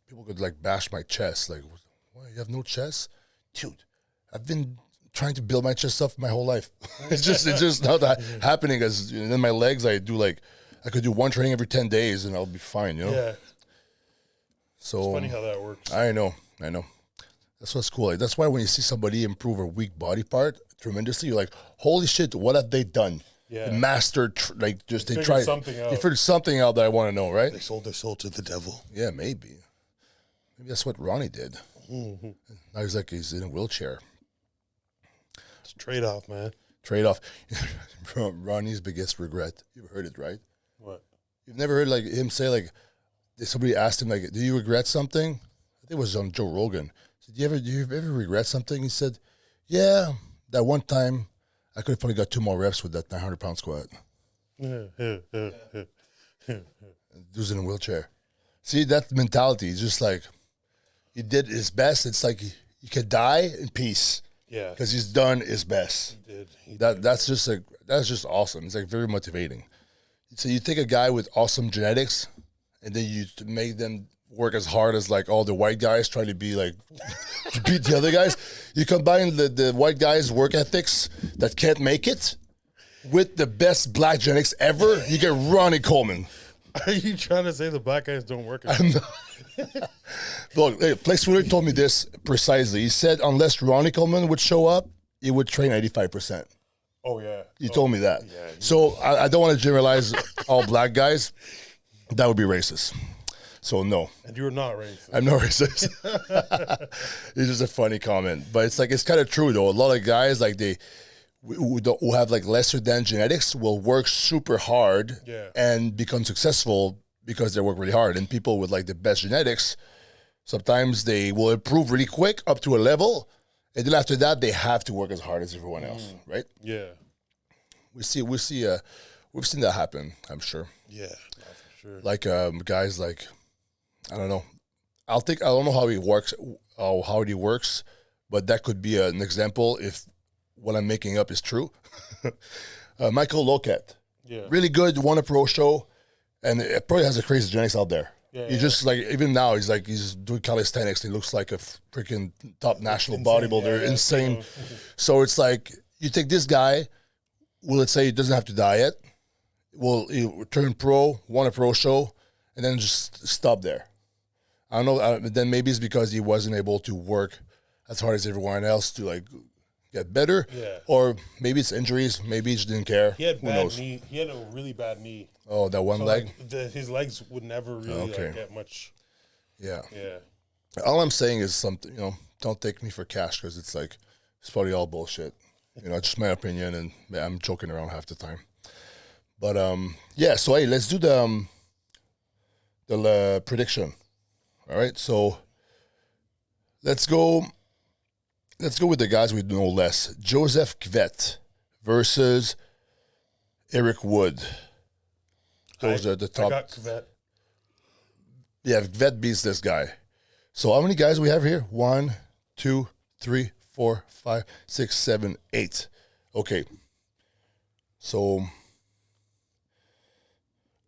people could bash my chest. What, you have no chest? Dude, I've been trying to build my chest up my whole life. it's just not that happening. As and then my legs, I could do one training every 10 days and I'll be fine, Yeah. So It's funny how that works. I know. That's what's cool. That's why when you see somebody improve a weak body part tremendously, you're like, holy shit, what have they done? Yeah. They mastered, they tried something out. They figured something out that I want to know, right? They sold their soul to the devil. Yeah, maybe that's what Ronnie did. Mm-hmm. Now he's in a wheelchair. It's a trade-off, man. Trade-off. Ronnie's biggest regret. You've heard it, right? What? You've never heard him say somebody asked him do you regret something? I think it was on Joe Rogan. He said, do you ever regret something? He said, yeah, that one time I could have probably got 2 more reps with that 900-pound squat. Dude's in a wheelchair. See, that mentality is just he did his best. It's he could die in peace. Yeah. Because he's done his best. He did. That's just awesome. It's very motivating. So you take a guy with awesome genetics, and then you make them work as hard as all the white guys trying to be to beat the other guys. You combine the white guys' work ethics that can't make it with the best black genetics ever. You get Ronnie Coleman. Are you trying to say the black guys don't work? Look, Flex Wheeler told me this precisely. He said unless Ronnie Coleman would show up, he would train 85%. Oh, yeah. He told me that. Yeah, so I don't want to generalize all black guys. That would be racist. So no. And you're not racist. I'm not racist. It's just a funny comment. But it's kind of true, though. A lot of guys, who have lesser than genetics will work super hard and become successful because they work really hard. And people with the best genetics, sometimes they will improve really quick up to a level. And then after that, they have to work as hard as everyone else, right? Yeah. We've seen that happen, I'm sure. Yeah, for sure. Guys I don't know. I don't know how he works, but that could be an example if what I'm making up is true. Michael Lockett. Yeah. Really good, won a pro show, and it probably has the craziest genetics out there. Yeah, he just even now he's doing calisthenics. He looks like a freaking top national bodybuilder, insane. So it's you take this guy. Well, let's say he doesn't have to diet. Well, he turn pro, won a pro show, and then just stop there. I don't know. Then maybe it's because he wasn't able to work as hard as everyone else to get better. Yeah. Or maybe it's injuries. Maybe he just didn't care. He had Who knows? knee. He had a really bad knee. Oh, that one leg? His legs would never really get much. Yeah. Yeah. All I'm saying is something, don't take me for cash because it's probably all bullshit. It's just my opinion, and I'm joking around half the time. But yeah. So hey, let's do the prediction. All right. So let's go. Let's go with the guys we know less. Josef Kveton versus Eric Wood. Those are the top. I got Kveton. Yeah, Kveton beats this guy. So how many guys we have here? 1, 2, 3, 4, 5, 6, 7, 8. Okay. So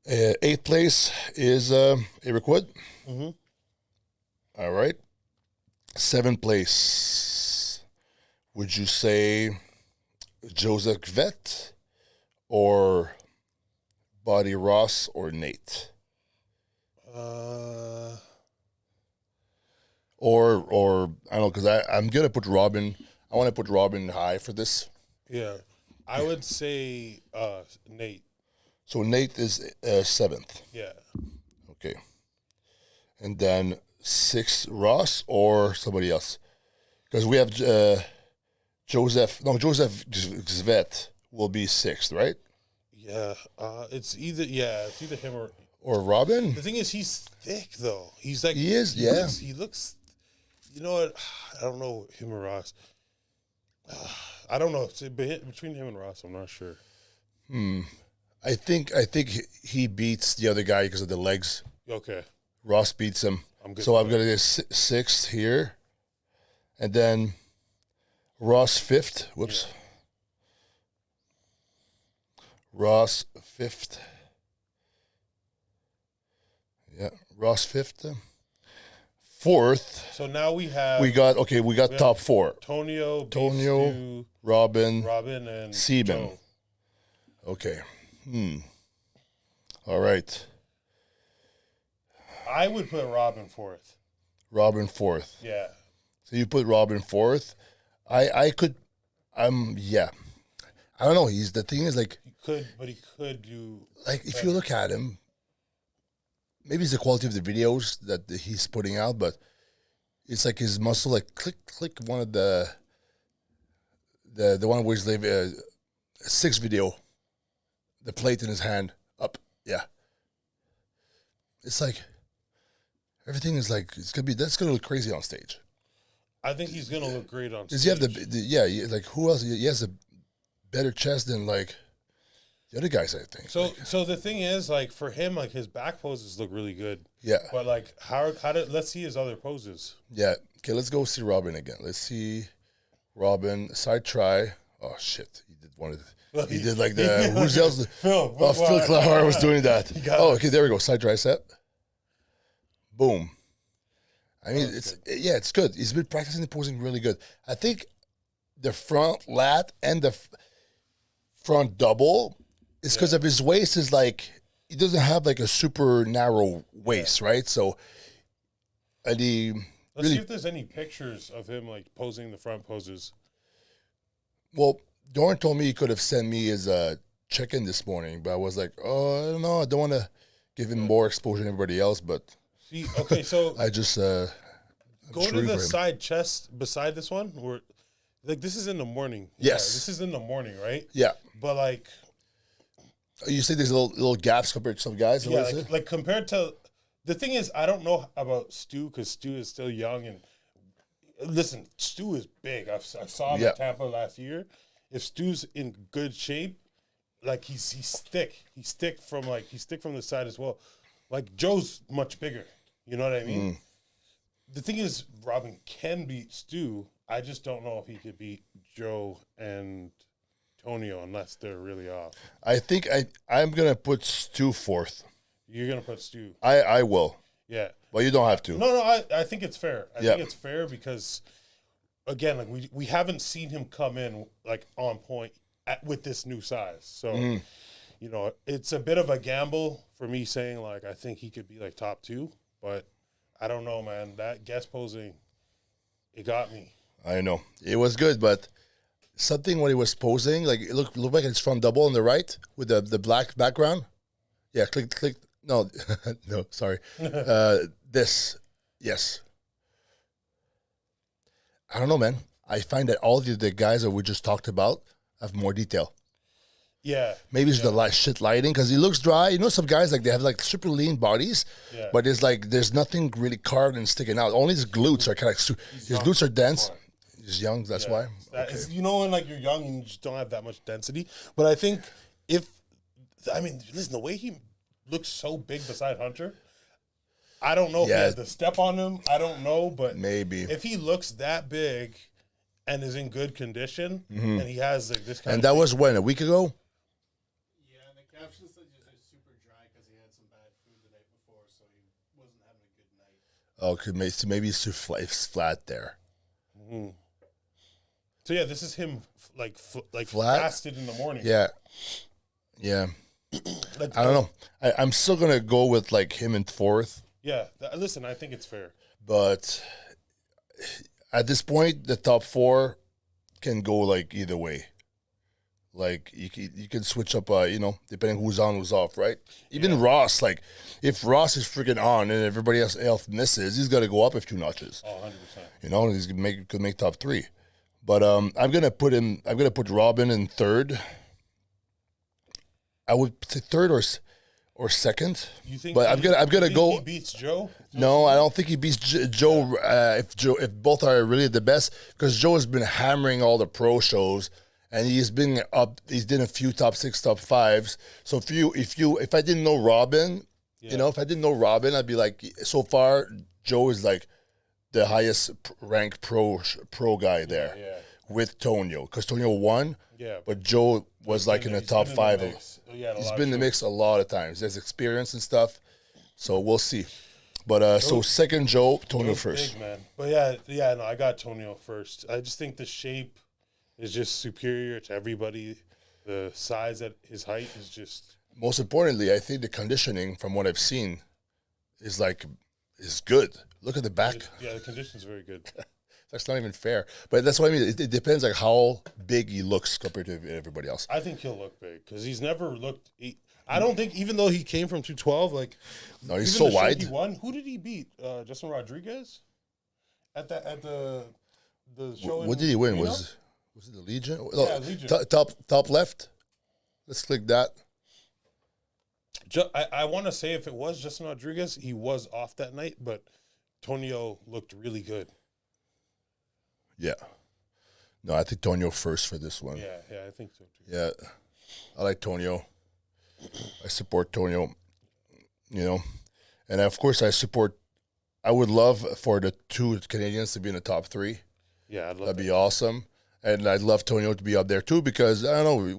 8th place is Eric Wood. Mm-hmm. All right. 7th place. Would you say Josef Kveton or Buddy Ross or Nate? Or I don't know, because I'm gonna put Robin. I want to put Robin high for this. Yeah, I would say Nate. So Nate is 7th. Yeah. Okay. And then 6th Ross or somebody else, because we have Josef Kveton will be 6th, right? Yeah. It's either him Or Robin. The thing is, he's thick though. He's like He is, yeah. He looks. You know what? I don't know him or Ross. I don't know. Between him and Ross, I'm not sure. I think he beats the other guy because of the legs. Okay. Ross beats him. I'm good. So I'm gonna get 6th here, and then Ross 5th. Whoops. Yeah. Ross 5th. Yeah, Ross 5th. 4th. So now we have We got top 4. Tonio, Tonio, Robin, and Seeman. Joe. Okay. All right. I would put Robin 4th. Robin 4th. Yeah. So you put Robin 4th. I could. Yeah. I don't know. The thing is like. He could do. Like if you look at him, maybe it's the quality of the videos that he's putting out, but it's like his muscle, like click one of the one where he's like 6 video, the plate in his hand up, yeah. It's like everything is like that's gonna look crazy on stage. I think he's gonna look great on stage. Does he have like who else? He has a better chest than like the other guys, I think. So the thing is, like for him, like his back poses look really good. Yeah. But like let's see his other poses. Yeah. Okay, let's go see Robin again. Let's see Robin side try. Oh shit, he did one of the. He did like the who's else? Phil. Phil Clark was doing that. Oh, okay, there we go. Side tricep. Boom. I mean, it's good. He's been practicing the posing really good. I think the front lat and the front double is because of his waist is like he doesn't have like a super narrow waist, right? So, and he Let's see if there's any pictures of him like posing the front poses. Well, Doran told me he could have sent me his check-in this morning, but I was like, oh, I don't know. I don't want to give him more exposure than everybody else, but See, okay, so I just go to the side chest beside this one. Where, like, this is in the morning. Yes, yeah, this is in the morning, right? Yeah, but like, you say there's little gaps compared to some guys. Yeah, like compared to the thing is, I don't know about Stu because Stu is still young and listen, Stu is big. I saw him in Tampa last year. If Stu's in good shape, like he's thick. He's thick from the side as well. Like Joe's much bigger. You know what I mean? The thing is, Robin can beat Stu. I just don't know if he could beat Joe and Tonio unless they're really off. I think I'm gonna put Stu 4th. You're gonna put Stu. I will. Yeah. Well, you don't have to. No, I think it's fair. I think it's fair because, again, like we haven't seen him come in like on point with this new size. So, you know, it's a bit of a gamble for me saying like I think he could be like top 2, but I don't know, man. That guest posing, it got me. I know it was good, but something when he was posing, like it looked like it's front double on the right with the black background. Yeah, click. No, no, sorry. This, yes. I don't know, man. I find that all the guys that we just talked about have more detail. Yeah. Maybe it's the shit lighting because he looks dry. You know, some guys like they have like super lean bodies, but there's nothing really carved and sticking out. Only his glutes are kind of his glutes are dense. He's young, that's why. Okay. You know, when like you're young and you just don't have that much density. But I think listen, the way he looks so big beside Hunter, I don't know if he had the step on him. I don't know, but maybe if he looks that big and is in good condition, and he has like this kind and of that was when, a week ago? Yeah, the caption said just super dry because he had some bad food the night before, so he wasn't having a good night. Okay, so maybe it's too flat there. Mm-hmm. So yeah, this is him like flat? fasted in the morning. Yeah. I don't know. I'm still gonna go with like him in fourth. Yeah, listen, I think it's fair. But at this point, the top four can go like either way. Like you can switch up, depending who's on, who's off, right? Even Ross, like if Ross is freaking on and everybody else misses, he's got to go up a few notches. Oh, 100%. You know, he's could make top three. But I'm gonna put Robin in third. I would say third or second. You think? But I'm gonna go. He beats Joe? No, I don't think he beats Joe. If both are really the best, because Joe has been hammering all the pro shows, and he's been up. He's done a few top 6, top 5s. So if I didn't know Robin, if I didn't know Robin, I'd be like, so far Joe is like the highest ranked pro guy there with Tonio, because Tonio won. Yeah, but Joe was like in the top 5. He's been in the mix a lot of times. There's experience and stuff, so we'll see. But so second Joe, Tonio first. Big, man. But no, I got Tonio first. I just think the shape is just superior to everybody. The size at his height is just. Most importantly, I think the conditioning, from what I've seen, is good. Look at the back. Yeah, the condition's very good. That's not even fair. But that's what I mean. It depends like how big he looks compared to everybody else. I think he'll look big because he's never looked. I don't think, even though he came from 212, like no, he's so wide. He won. Who did he beat? Justin Rodriguez at the show. What did he win? Was it the Legion? Yeah, Legion. Top left. Let's click that. I want to say if it was Justin Rodriguez, he was off that night, but Tonio looked really good. Yeah. No, I think Tonio first for this one. Yeah, I think so too. Yeah. I like Tonio. I support Tonio, And of course I would love for the 2 Canadians to be in the top 3. Yeah, that'd be awesome. And I'd love Tonio to be up there too, because I don't know, we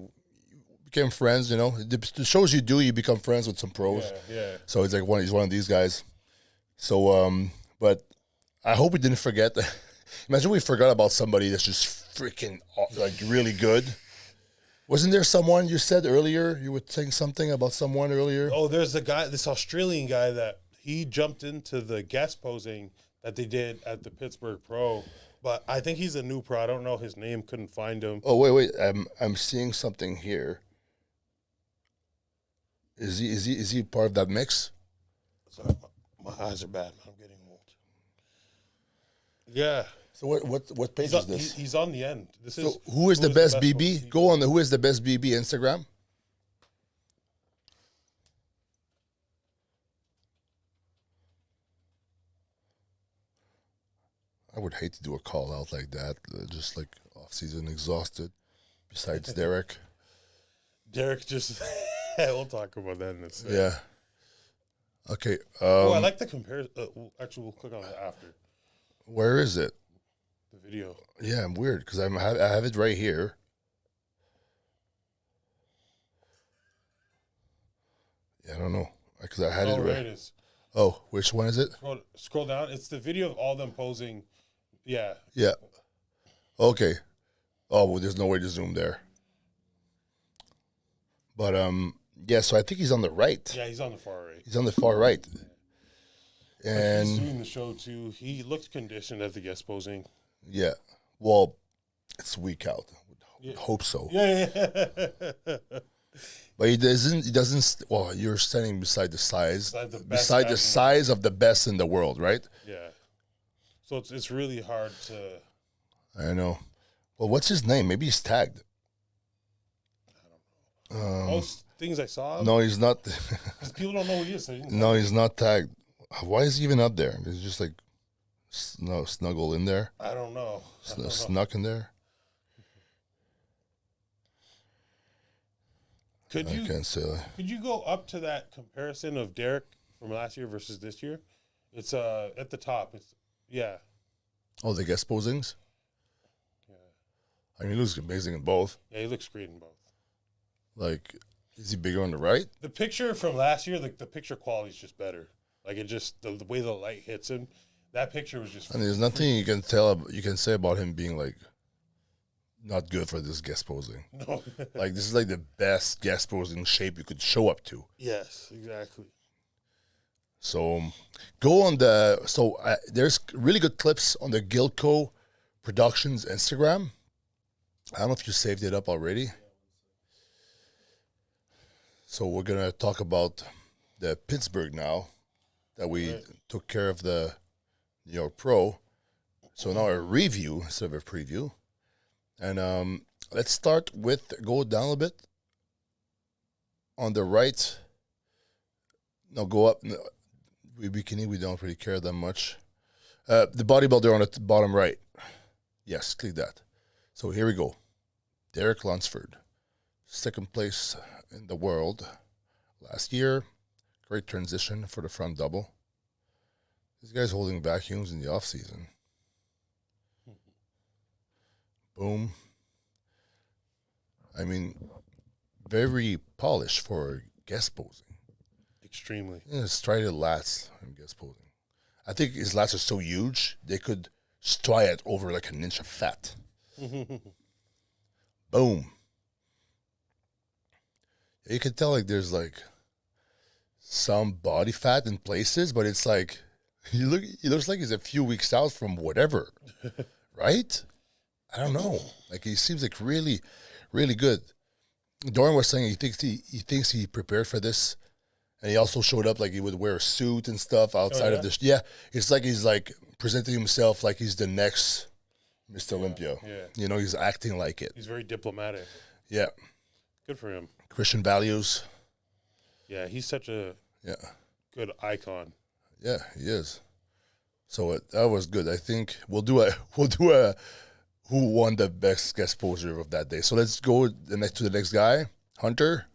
became friends, The shows you do, you become friends with some pros. Yeah. So it's like he's one of these guys. So but I hope we didn't forget. Imagine we forgot about somebody that's just freaking like really good. Wasn't there someone you said earlier? You were saying something about someone earlier. Oh, there's this Australian guy that he jumped into the guest posing that they did at the Pittsburgh Pro. But I think he's a new pro. I don't know his name. Couldn't find him. Oh wait! I'm seeing something here. Is he part of that mix? Sorry, my eyes are bad. I'm getting old. Yeah. So what page is this? He's on the end. Who is the best BB? Go on the Who is the best BB Instagram. I would hate to do a call out like that, just like off season exhausted. Besides Derek. Derek just. We'll talk about that in a second. Yeah. Okay. I like the comparison. Actually, we'll click on it after. Where is it? The video. Yeah, I'm weird because I have it right here. Yeah, I don't know because I had it right. There it is. Oh, which one is it? Scroll down. It's the video of all them posing. Yeah. Yeah. Okay. Oh, well, there's no way to zoom there. But yeah. So I think he's on the right. Yeah, he's on the far right. He's on the far right. And he's doing the show too. He looked conditioned at the guest posing. Yeah. Well, it's week out. I hope so. Yeah. But he doesn't. Well, you're standing beside the size of the best in the world, right? Yeah. So it's really hard to. I know. Well, what's his name? Maybe he's tagged. Most things I saw. No, he's not. 'Cause people don't know who he is. So No, he's not tagged. Why is he even up there? He's just like snuggle in there, I don't know. snuck in there. Could I can't say that. Could you go up to that comparison of Derek from last year versus this year? It's at the top. It's Oh, the guest posings. Yeah. I mean, he looks amazing in both. Yeah, he looks great in both. Like, is he bigger on the right? The picture from last year, the picture quality is just better. Like it just the way the light hits him. That picture was just. And there's nothing you can say about him being like not good for this guest posing. No. Like this is like the best guest posing shape you could show up to. Yes, exactly. So go on there's really good clips on the Gilco Productions Instagram. I don't know if you saved it up already. So we're gonna talk about the Pittsburgh now that we took care of the New York Pro. So now a review instead of a preview. And let's start with go down a little bit on the right. No, go up. No, bikini, we don't really care that much. The bodybuilder on the bottom right. Yes, click that. So here we go. Derek Lunsford, second place in the world last year. Great transition for the front double. This guy's holding vacuums in the off season. Boom. I mean, very polished for guest posing. Extremely. Yeah, striated lats in guest posing. I think his lats are so huge, they could striate over like an inch of fat. Boom. You can tell like there's like some body fat in places, but it's like he looks like he's a few weeks out from whatever. Right? I don't know. Like he seems like really, really good. Dorian was saying he thinks he prepared for this. And he also showed up like he would wear a suit and stuff outside of this. Yeah, it's like he's like presenting himself like he's the next Mr. Olympia. Yeah. You know, he's acting like it. He's very diplomatic. Yeah. Good for him. Christian values. Yeah, he's such a good icon. Yeah, he is. So that was good. I think we'll do a who won the best guest poser of that day. So let's go to the next guy, Hunter.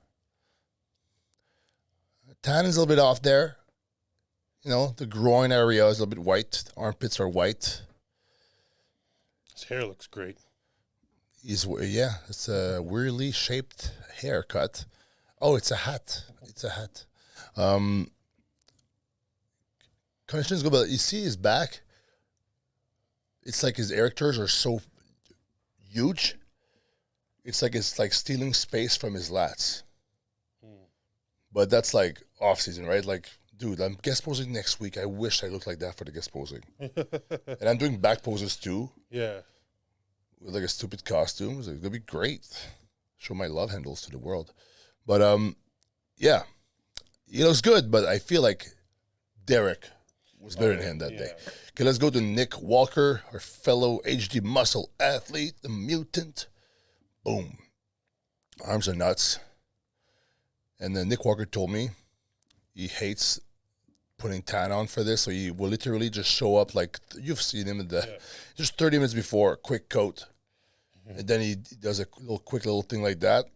Tan is a little bit off there. You know, the groin area is a little bit white. The armpits are white. His hair looks great. It's a weirdly shaped haircut. Oh, it's a hat. It's a hat. Conditions go, but you see his back. It's like his erectors are so huge. It's like stealing space from his lats. But that's like off season, right? Like, dude, I'm guest posing next week. I wish I looked like that for the guest posing. And I'm doing back poses too. Yeah. With like a stupid costume. It's like, it'll be great. Show my love handles to the world. But yeah. He looks good, but I feel like Derek was better than him that day. Okay, let's go to Nick Walker, our fellow HD muscle athlete, the mutant. Boom. Arms are nuts. And then Nick Walker told me he hates putting tan on for this, so he will literally just show up like you've seen him in just 30 minutes before, quick coat, and then he does a quick little thing like that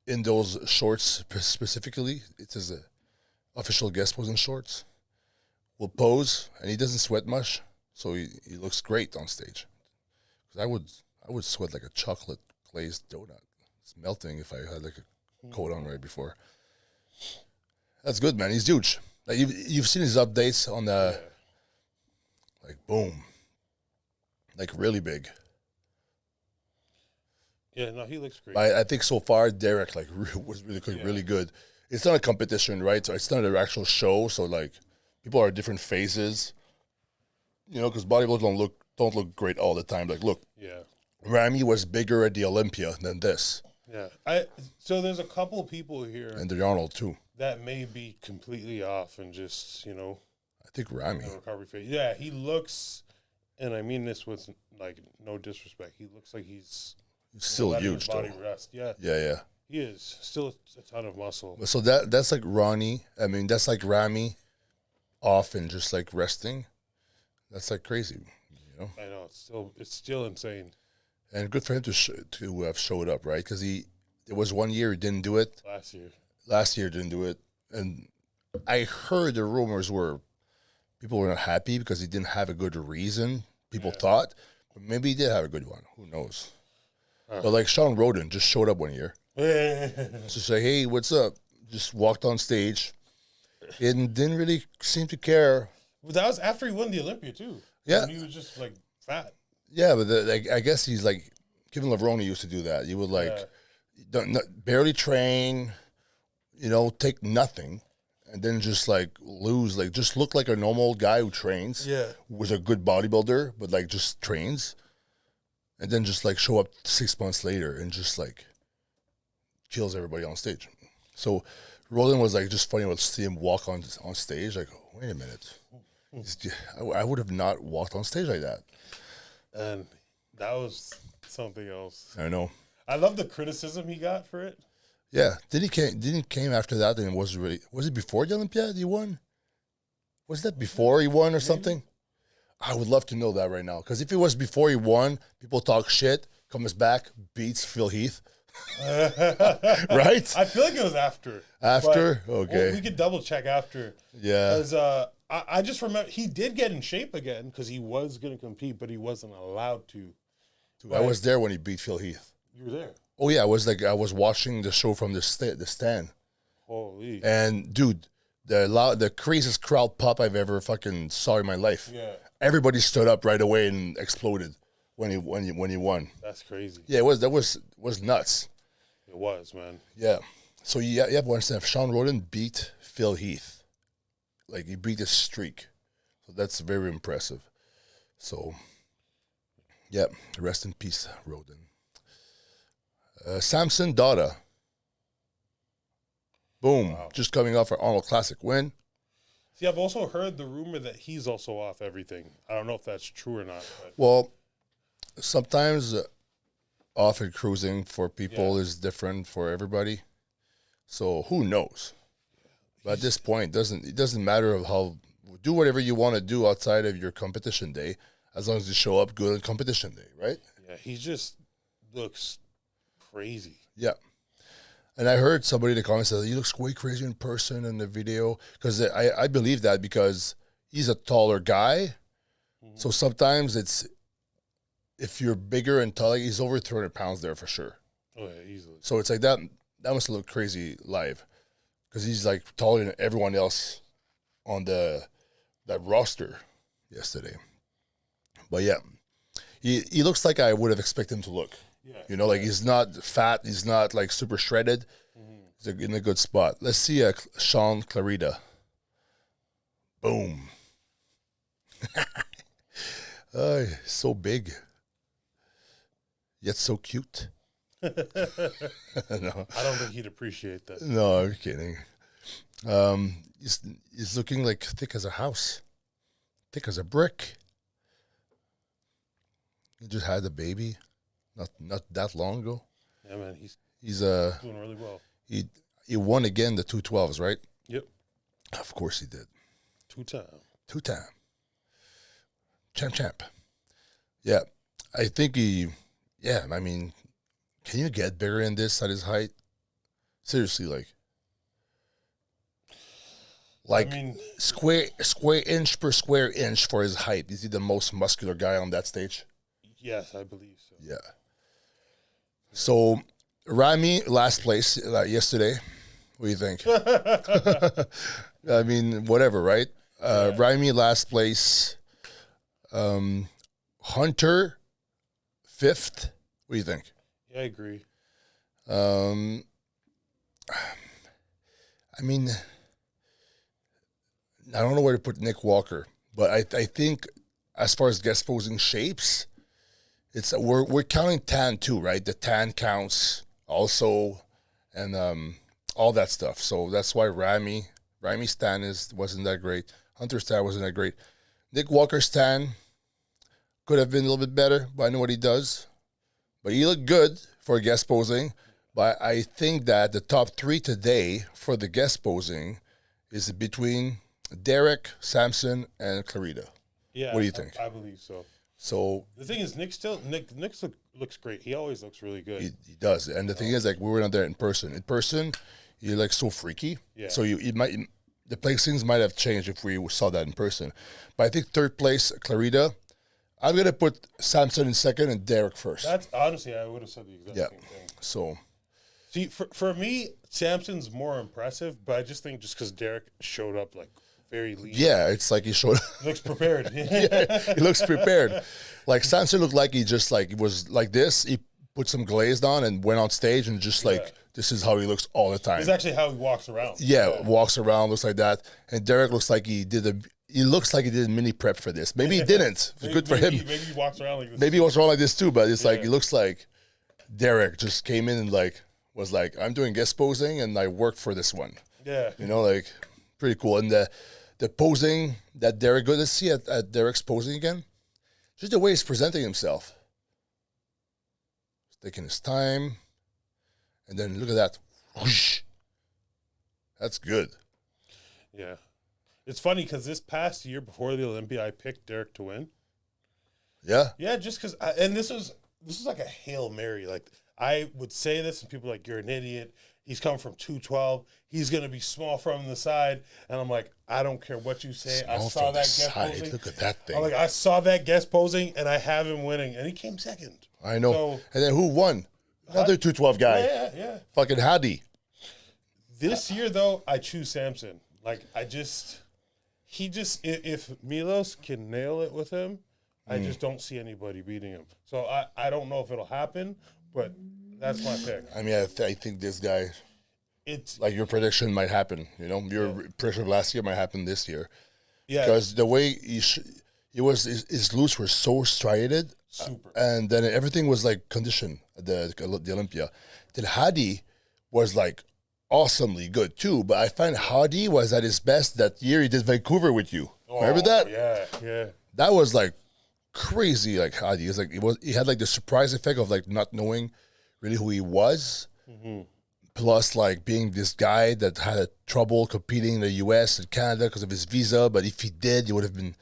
in those shorts specifically. It's his official guest posing shorts. Will pose, and he doesn't sweat much, so he looks great on stage. Because I would sweat like a chocolate glazed donut. It's melting if I had like a coat on right before. That's good, man. He's huge. Like you've seen his updates on the like boom, like really big. Yeah, no, he looks great. I think so far Derek like was really good. It's not a competition, right? So it's not an actual show. So like people are different phases, you know, because bodybuilders don't look great all the time. Like look, Ramy was bigger at the Olympia than this. Yeah, so there's a couple people here, and the Arnold too, that may be completely off and just I think Ramy recovery phase. Yeah, he looks, and I mean this with like no disrespect. He looks like he's still letting huge his body though. rest. Yeah, Yeah. He is still a ton of muscle. So that's like Ronnie. I mean, that's like Rami off and just like resting. That's like crazy, you know. I know it's still insane. And good for him to have showed up, right? Because it was 1 year he didn't do it. Last year didn't do it, and I heard the rumors were people were not happy because he didn't have a good reason. People thought, but maybe he did have a good one. Who knows? But like Sean Roden just showed up 1 year. To say, hey, what's up? Just walked on stage and didn't really seem to care. Well, that was after he won the Olympia, too. Yeah. And he was just, like, fat. Yeah, but I guess he's like, Kevin Levrone used to do that. He would, like, barely train, you know, take nothing, and then just, like, lose. Like, just look like a normal guy who trains. Yeah. Was a good bodybuilder, but, like, just trains. And then just, like, show up 6 months later and just, like, kills everybody on stage. So Roland was like just funny to see him walk on stage. Like, wait a minute, I would have not walked on stage like that. And that was something else. I know. I love the criticism he got for it. Yeah, didn't he came after that? And was it before the Olympiad he won? Was that before he won or something? I would love to know that right now, because if it was before he won, people talk shit. Comes back, beats Phil Heath. Right? I feel like it was after. After? Okay. Well, we could double check after. Yeah. Because I just remember he did get in shape again because he was going to compete, but he wasn't allowed to. I was there when he beat Phil Heath. You were there? Oh, yeah. I was watching the show from the stand. Holy. And, dude, the craziest crowd pop I've ever fucking saw in my life. Yeah. Everybody stood up right away and exploded when he won. That's crazy. Yeah, that was nuts. It was, man. Yeah. So you have to understand, Sean Roden beat Phil Heath. Like, he beat his streak. So that's very impressive. So, yeah, rest in peace, Roden. Samson Dada. Boom. Wow. Just coming off an Arnold Classic win. See, I've also heard the rumor that he's also off everything. I don't know if that's true or not. But. Well, sometimes off and cruising for people is different for everybody. So who knows? But at this point, it doesn't matter of how, do whatever you want to do outside of your competition day, as long as you show up good on competition day, right? Yeah, he just looks crazy. Yeah. And I heard somebody in the comments say, he looks way crazy in person in the video. Because I believe that because he's a taller guy. Mm-hmm. So sometimes if you're bigger and taller, he's over 300 pounds there for sure. Oh, yeah, easily. So it's like that must look crazy live. Because he's like taller than everyone else on that roster yesterday. But yeah, he looks like I would have expected him to look. Yeah. You know, like he's not fat. He's not like super shredded. Mm-hmm. He's in a good spot. Let's see Sean Clarida. Boom. So big. Yet so cute. No. I don't think he'd appreciate that. No, I'm kidding. He's looking like thick as a house. Thick as a brick. He just had a baby. Not that long ago. Yeah, man, he's doing really well. He won again the 212s, right? Yep. Of course he did. Two-time. Champ. Yeah. I think I mean, can you get bigger than this at his height? Seriously, like I mean, square inch per square inch for his height. Is he the most muscular guy on that stage? Yes, I believe so. Yeah. So, Rami, last place yesterday. What do you think? I mean, whatever, right? Rami, last place. Hunter, 5th. What do you think? Yeah, I agree. I mean, I don't know where to put Nick Walker, but I think as far as guest posing shapes, we're counting tan too, right? The tan counts also, and all that stuff. So that's why Rami's tan wasn't that great. Hunter's tan wasn't that great. Nick Walker's tan could have been a little bit better, but I know what he does. But he looked good for guest posing. But I think that the top 3 today for the guest posing is between Derek, Samson, and Clarita. Yeah. What do you think? I believe so. So The thing is, Nick looks great. He always looks really good. he does. And the thing is, like, we were not there in person. In person, you're like so freaky. Yeah. So the placings might have changed if we saw that in person. But I think third place, Clarita. I'm going to put Samson in second and Derek first. That's honestly, I would have said the exact Yeah. same thing. So, See, for me, Samson's more impressive, but I just think just because Derek showed up like very lean. yeah, it's like he showed He looks prepared. he looks prepared. Like Samson looked like he just like was like this. He put some glazed on and went on stage and just like this is how he looks all the time. It's actually how he walks around. Yeah, walks around, looks like that. And Derek looks like he looks like he did a mini prep for this. Maybe he didn't. Good for him. Maybe he walks around like this. Maybe he walks around like this too, but it's like he looks like Derek just came in and like was like, I'm doing guest posing and I worked for this one. Yeah. You know, like pretty cool. And the posing that Derek, good to see at Derek's posing again. Just the way he's presenting himself. He's taking his time. And then look at that. Whoosh. That's good. Yeah. It's funny because this past year before the Olympia, I picked Derek to win. Yeah. Yeah, just because, and this was like a Hail Mary. Like, I would say this, and people are like, you're an idiot. He's come from 212. He's going to be small from the side. And I'm like, I don't care what you say. I Small saw from that the guest side. posing. Look at that thing. I'm like, I saw that guest posing, and I have him winning. And he came second. I know. So- and then who won? Another 212 guy. Yeah. Fucking Hadi. This year, though, I choose Samson. Like, if Milos can nail it with him, I just don't see anybody beating him. So I don't know if it'll happen, but that's my pick. I mean, I think this guy, It's like your prediction might happen. You know, your prediction of last year might happen this year. yeah, Because the way his glutes were so striated, super. and then everything was like conditioned at the Olympia. Then Hadi was like awesomely good too. But I find Hadi was at his best that year he did Vancouver with you. Remember that? Yeah. That was like crazy. Like Hadi, he had like the surprise effect of like not knowing really who he was. Mm-hmm. Plus, like being this guy that had trouble competing in the U.S. and Canada because of his visa. But if he did, he would have been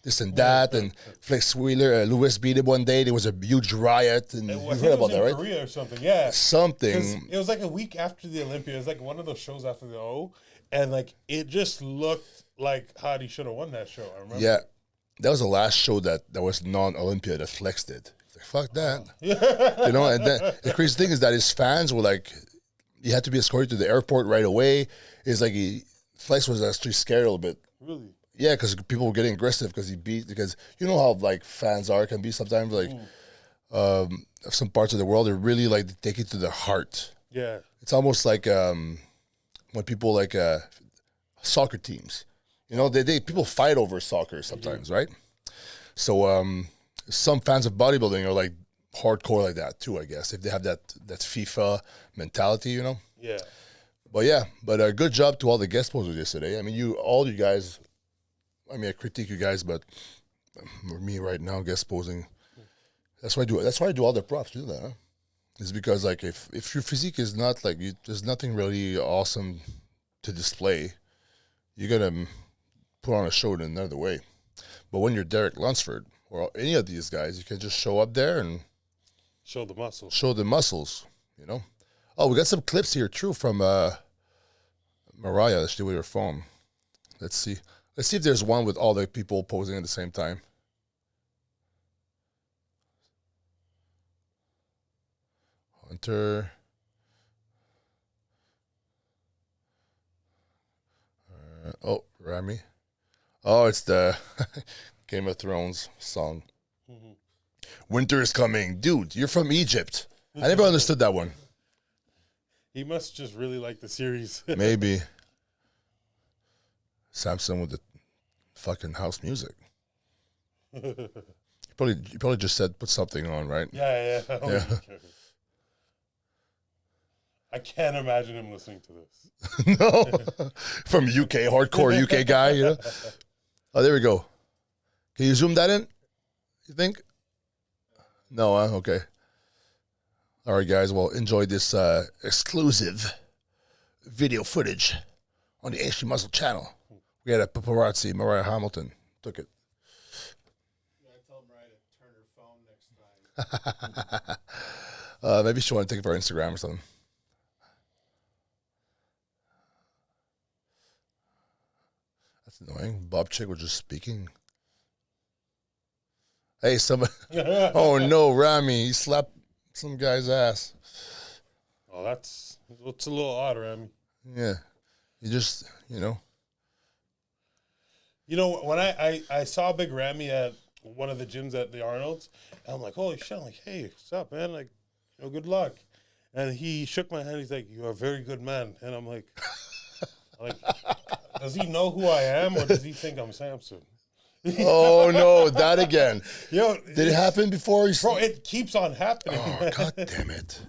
this and that. And Flex Wheeler, Lewis beat him one day. There was a huge riot. And I you think heard it about was that, in right? Korea or something. Yeah, 'Cause Something. it was like a week after the Olympia. It was like one of those shows after the O, and like it just looked like Hadi should have won that show. I remember. Yeah. That was the last show that was non-Olympia that Flex did. It's like, fuck that. You know, and then the crazy thing is that his fans were like, he had to be escorted to the airport right away. It's like Flex was actually scared a little bit. Really. Yeah, because people were getting aggressive because you know how like fans can be sometimes like some parts of the world, they really like they take it to the heart. Yeah. It's almost like when people like soccer teams, you know, they people fight over soccer sometimes, right? So some fans of bodybuilding are like hardcore like that too, I guess, if they have that FIFA mentality, you know. Yeah. But a good job to all the guest posers yesterday. I mean, all you guys. I mean, I critique you guys, but for me right now, guest posing. That's why I do all the props. Do that. Huh? It's because like if your physique is not like there's nothing really awesome to display, you gotta put on a show in another way. But when you're Derek Lunsford or any of these guys, you can just show up there and Show the muscles. show the muscles. You know. Oh, we got some clips here too from Mariah. Let's do with her phone. Let's see. Let's see if there's one with all the people posing at the same time. Hunter. Rami. Oh, it's the Game of Thrones song. Mm-hmm. Winter is coming. Dude, you're from Egypt. I never understood that one. He must just really like the series. Maybe. Samson with the fucking house music. You probably just said put something on, right? Yeah. Yeah. I can't imagine him listening to this. No. From UK, hardcore UK guy, you know? Oh, there we go. Can you zoom that in? You think? No, okay. All right, guys. Well, enjoy this exclusive video footage on the Asian Muscle channel. We had a paparazzi, Mariah Hamilton, took it. Yeah, I tell Mariah to turn her phone next time. Maybe she want to take it for Instagram or something. That's annoying. Bob Chick was just speaking. Hey, somebody. Oh, no, Rami. He slapped some guy's ass. Oh, it's a little odd, Rami. Yeah. You just, you know. You know, when I saw Big Ramy at one of the gyms at the Arnold's, and I'm like, holy shit. I'm like, hey, what's up, man? Like, you know, good luck. And he shook my hand. He's like, you're a very good man. And I'm like, does he know who I am, or does he think I'm Samson? Oh, no, that again. Yo, Did it happen before? Bro, it keeps on happening. Oh, God damn it.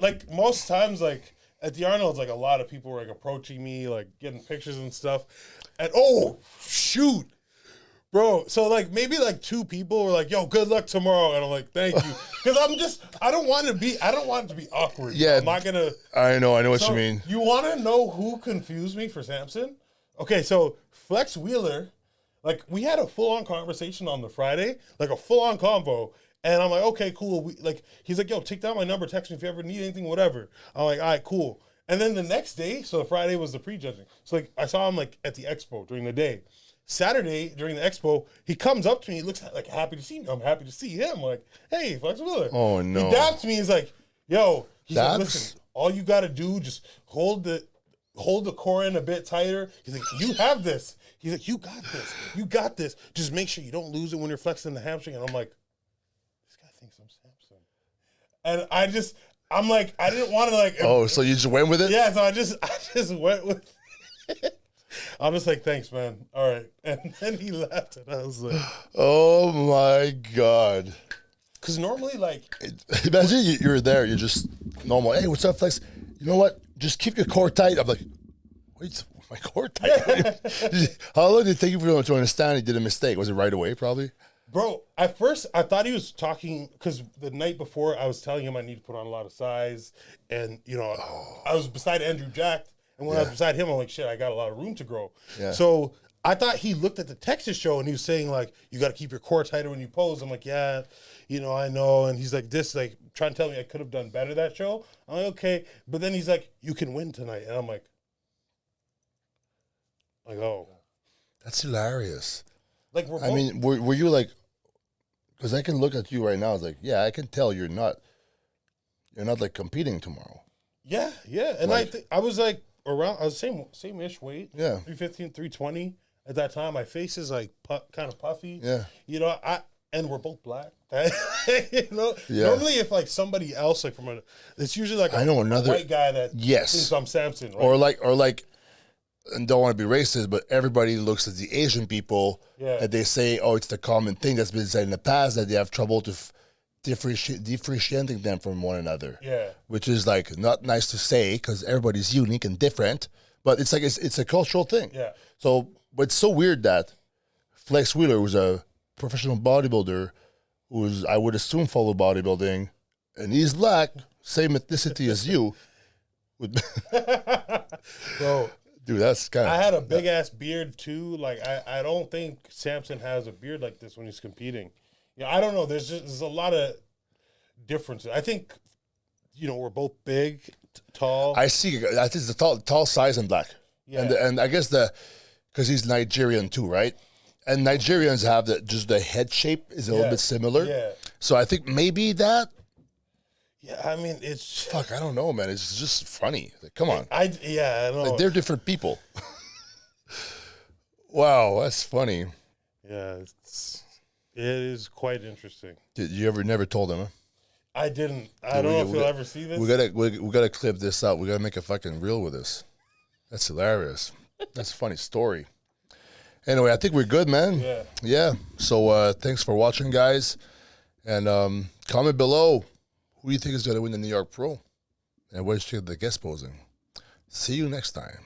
Like most times, like at the Arnold's, like a lot of people were like approaching me, like getting pictures and stuff. And oh shoot, bro. So like maybe like 2 people were like, "Yo, good luck tomorrow," and I'm like, "Thank you," because I don't want it to be awkward. Yeah, I'm not gonna. I know what you mean. You want to know who confused me for Samson? Okay, so Flex Wheeler. Like, we had a full-on conversation on the Friday, like a full-on convo. And I'm like, okay, cool. He's like, yo, take down my number, text me if you ever need anything, whatever. I'm like, all right, cool. And then the next day, so the Friday was the pre-judging. So, like, I saw him, like, at the expo during the day. Saturday, during the expo, he comes up to me. He looks like happy to see me. I'm happy to see him. I'm like, hey, Flex Wheeler. Oh, no. He daps me. He's like, yo, he's like, listen, all you got to do, just hold the core in a bit tighter. He's like, you have this. He's like, you got this. You got this. Just make sure you don't lose it when you're flexing the hamstring. And I'm like, this guy thinks I'm Samson. And I'm like, I didn't want to like. Oh, so you just went with it? Yeah, so I just went with it. I'm just like, thanks, man. All right. And then he laughed and I was like, oh my God. Because normally, like, imagine you're there, you're just normal. Hey, what's up, Flex? You know what? Just keep your core tight. I'm like, wait, my core tight? How long did it take you to understand he did a mistake? Was it right away, probably? Bro, at first I thought he was talking because the night before I was telling him I need to put on a lot of size, and you know I was beside Andrew Jack, and when I was beside him, I'm like, shit, I got a lot of room to grow. Yeah. So I thought he looked at the Texas show and he was saying like, you got to keep your core tighter when you pose. I'm like, yeah, you know, I know. And he's like, trying to tell me I could have done better that show. I'm like, okay, but then he's like, you can win tonight, and I'm like, oh, that's hilarious. Like, I mean, were you like, because I can look at you right now, I was like, yeah, I can tell you're not like competing tomorrow. Yeah, and right. I was like around, I was same-ish weight. Yeah. 315, 320 at that time. My face is like kind of puffy. Yeah. You know, and we're both black. You know, yeah. Normally if like somebody else, like it's usually like a white guy that thinks I'm Samson, right? Or like, and don't want to be racist, but everybody looks at the Asian people and they say, oh, it's the common thing that's been said in the past that they have trouble to differentiating them from one another. Yeah. Which is like not nice to say because everybody's unique and different, but it's like it's a cultural thing. Yeah. So, but it's so weird that Flex Wheeler was a professional bodybuilder who was, I would assume, followed bodybuilding, and he's black, same ethnicity as you. Bro. Dude, that's kind of... I had a big-ass beard, too. Like, I don't think Samson has a beard like this when he's competing. Yeah, I don't know. There's a lot of differences. I think, you know, we're both big, tall. I think it's the tall size and black. Yeah. And I guess because he's Nigerian, too, right? And Nigerians have just the head shape is a little bit similar. Yeah. So I think maybe that... Yeah, I mean, it's... Fuck, I don't know, man. It's just funny. Like, come on. I know. Like, they're different people. Wow, that's funny. Yeah, it is quite interesting. Did you never told him, huh? I didn't. I don't know if you'll ever see this. We gotta clip this out. We gotta make a fucking reel with this. That's hilarious. That's a funny story. Anyway, I think we're good, man. Yeah. Yeah. So thanks for watching, guys. And comment below. Who do you think is going to win the New York Pro? And what is the guest posing? See you next time.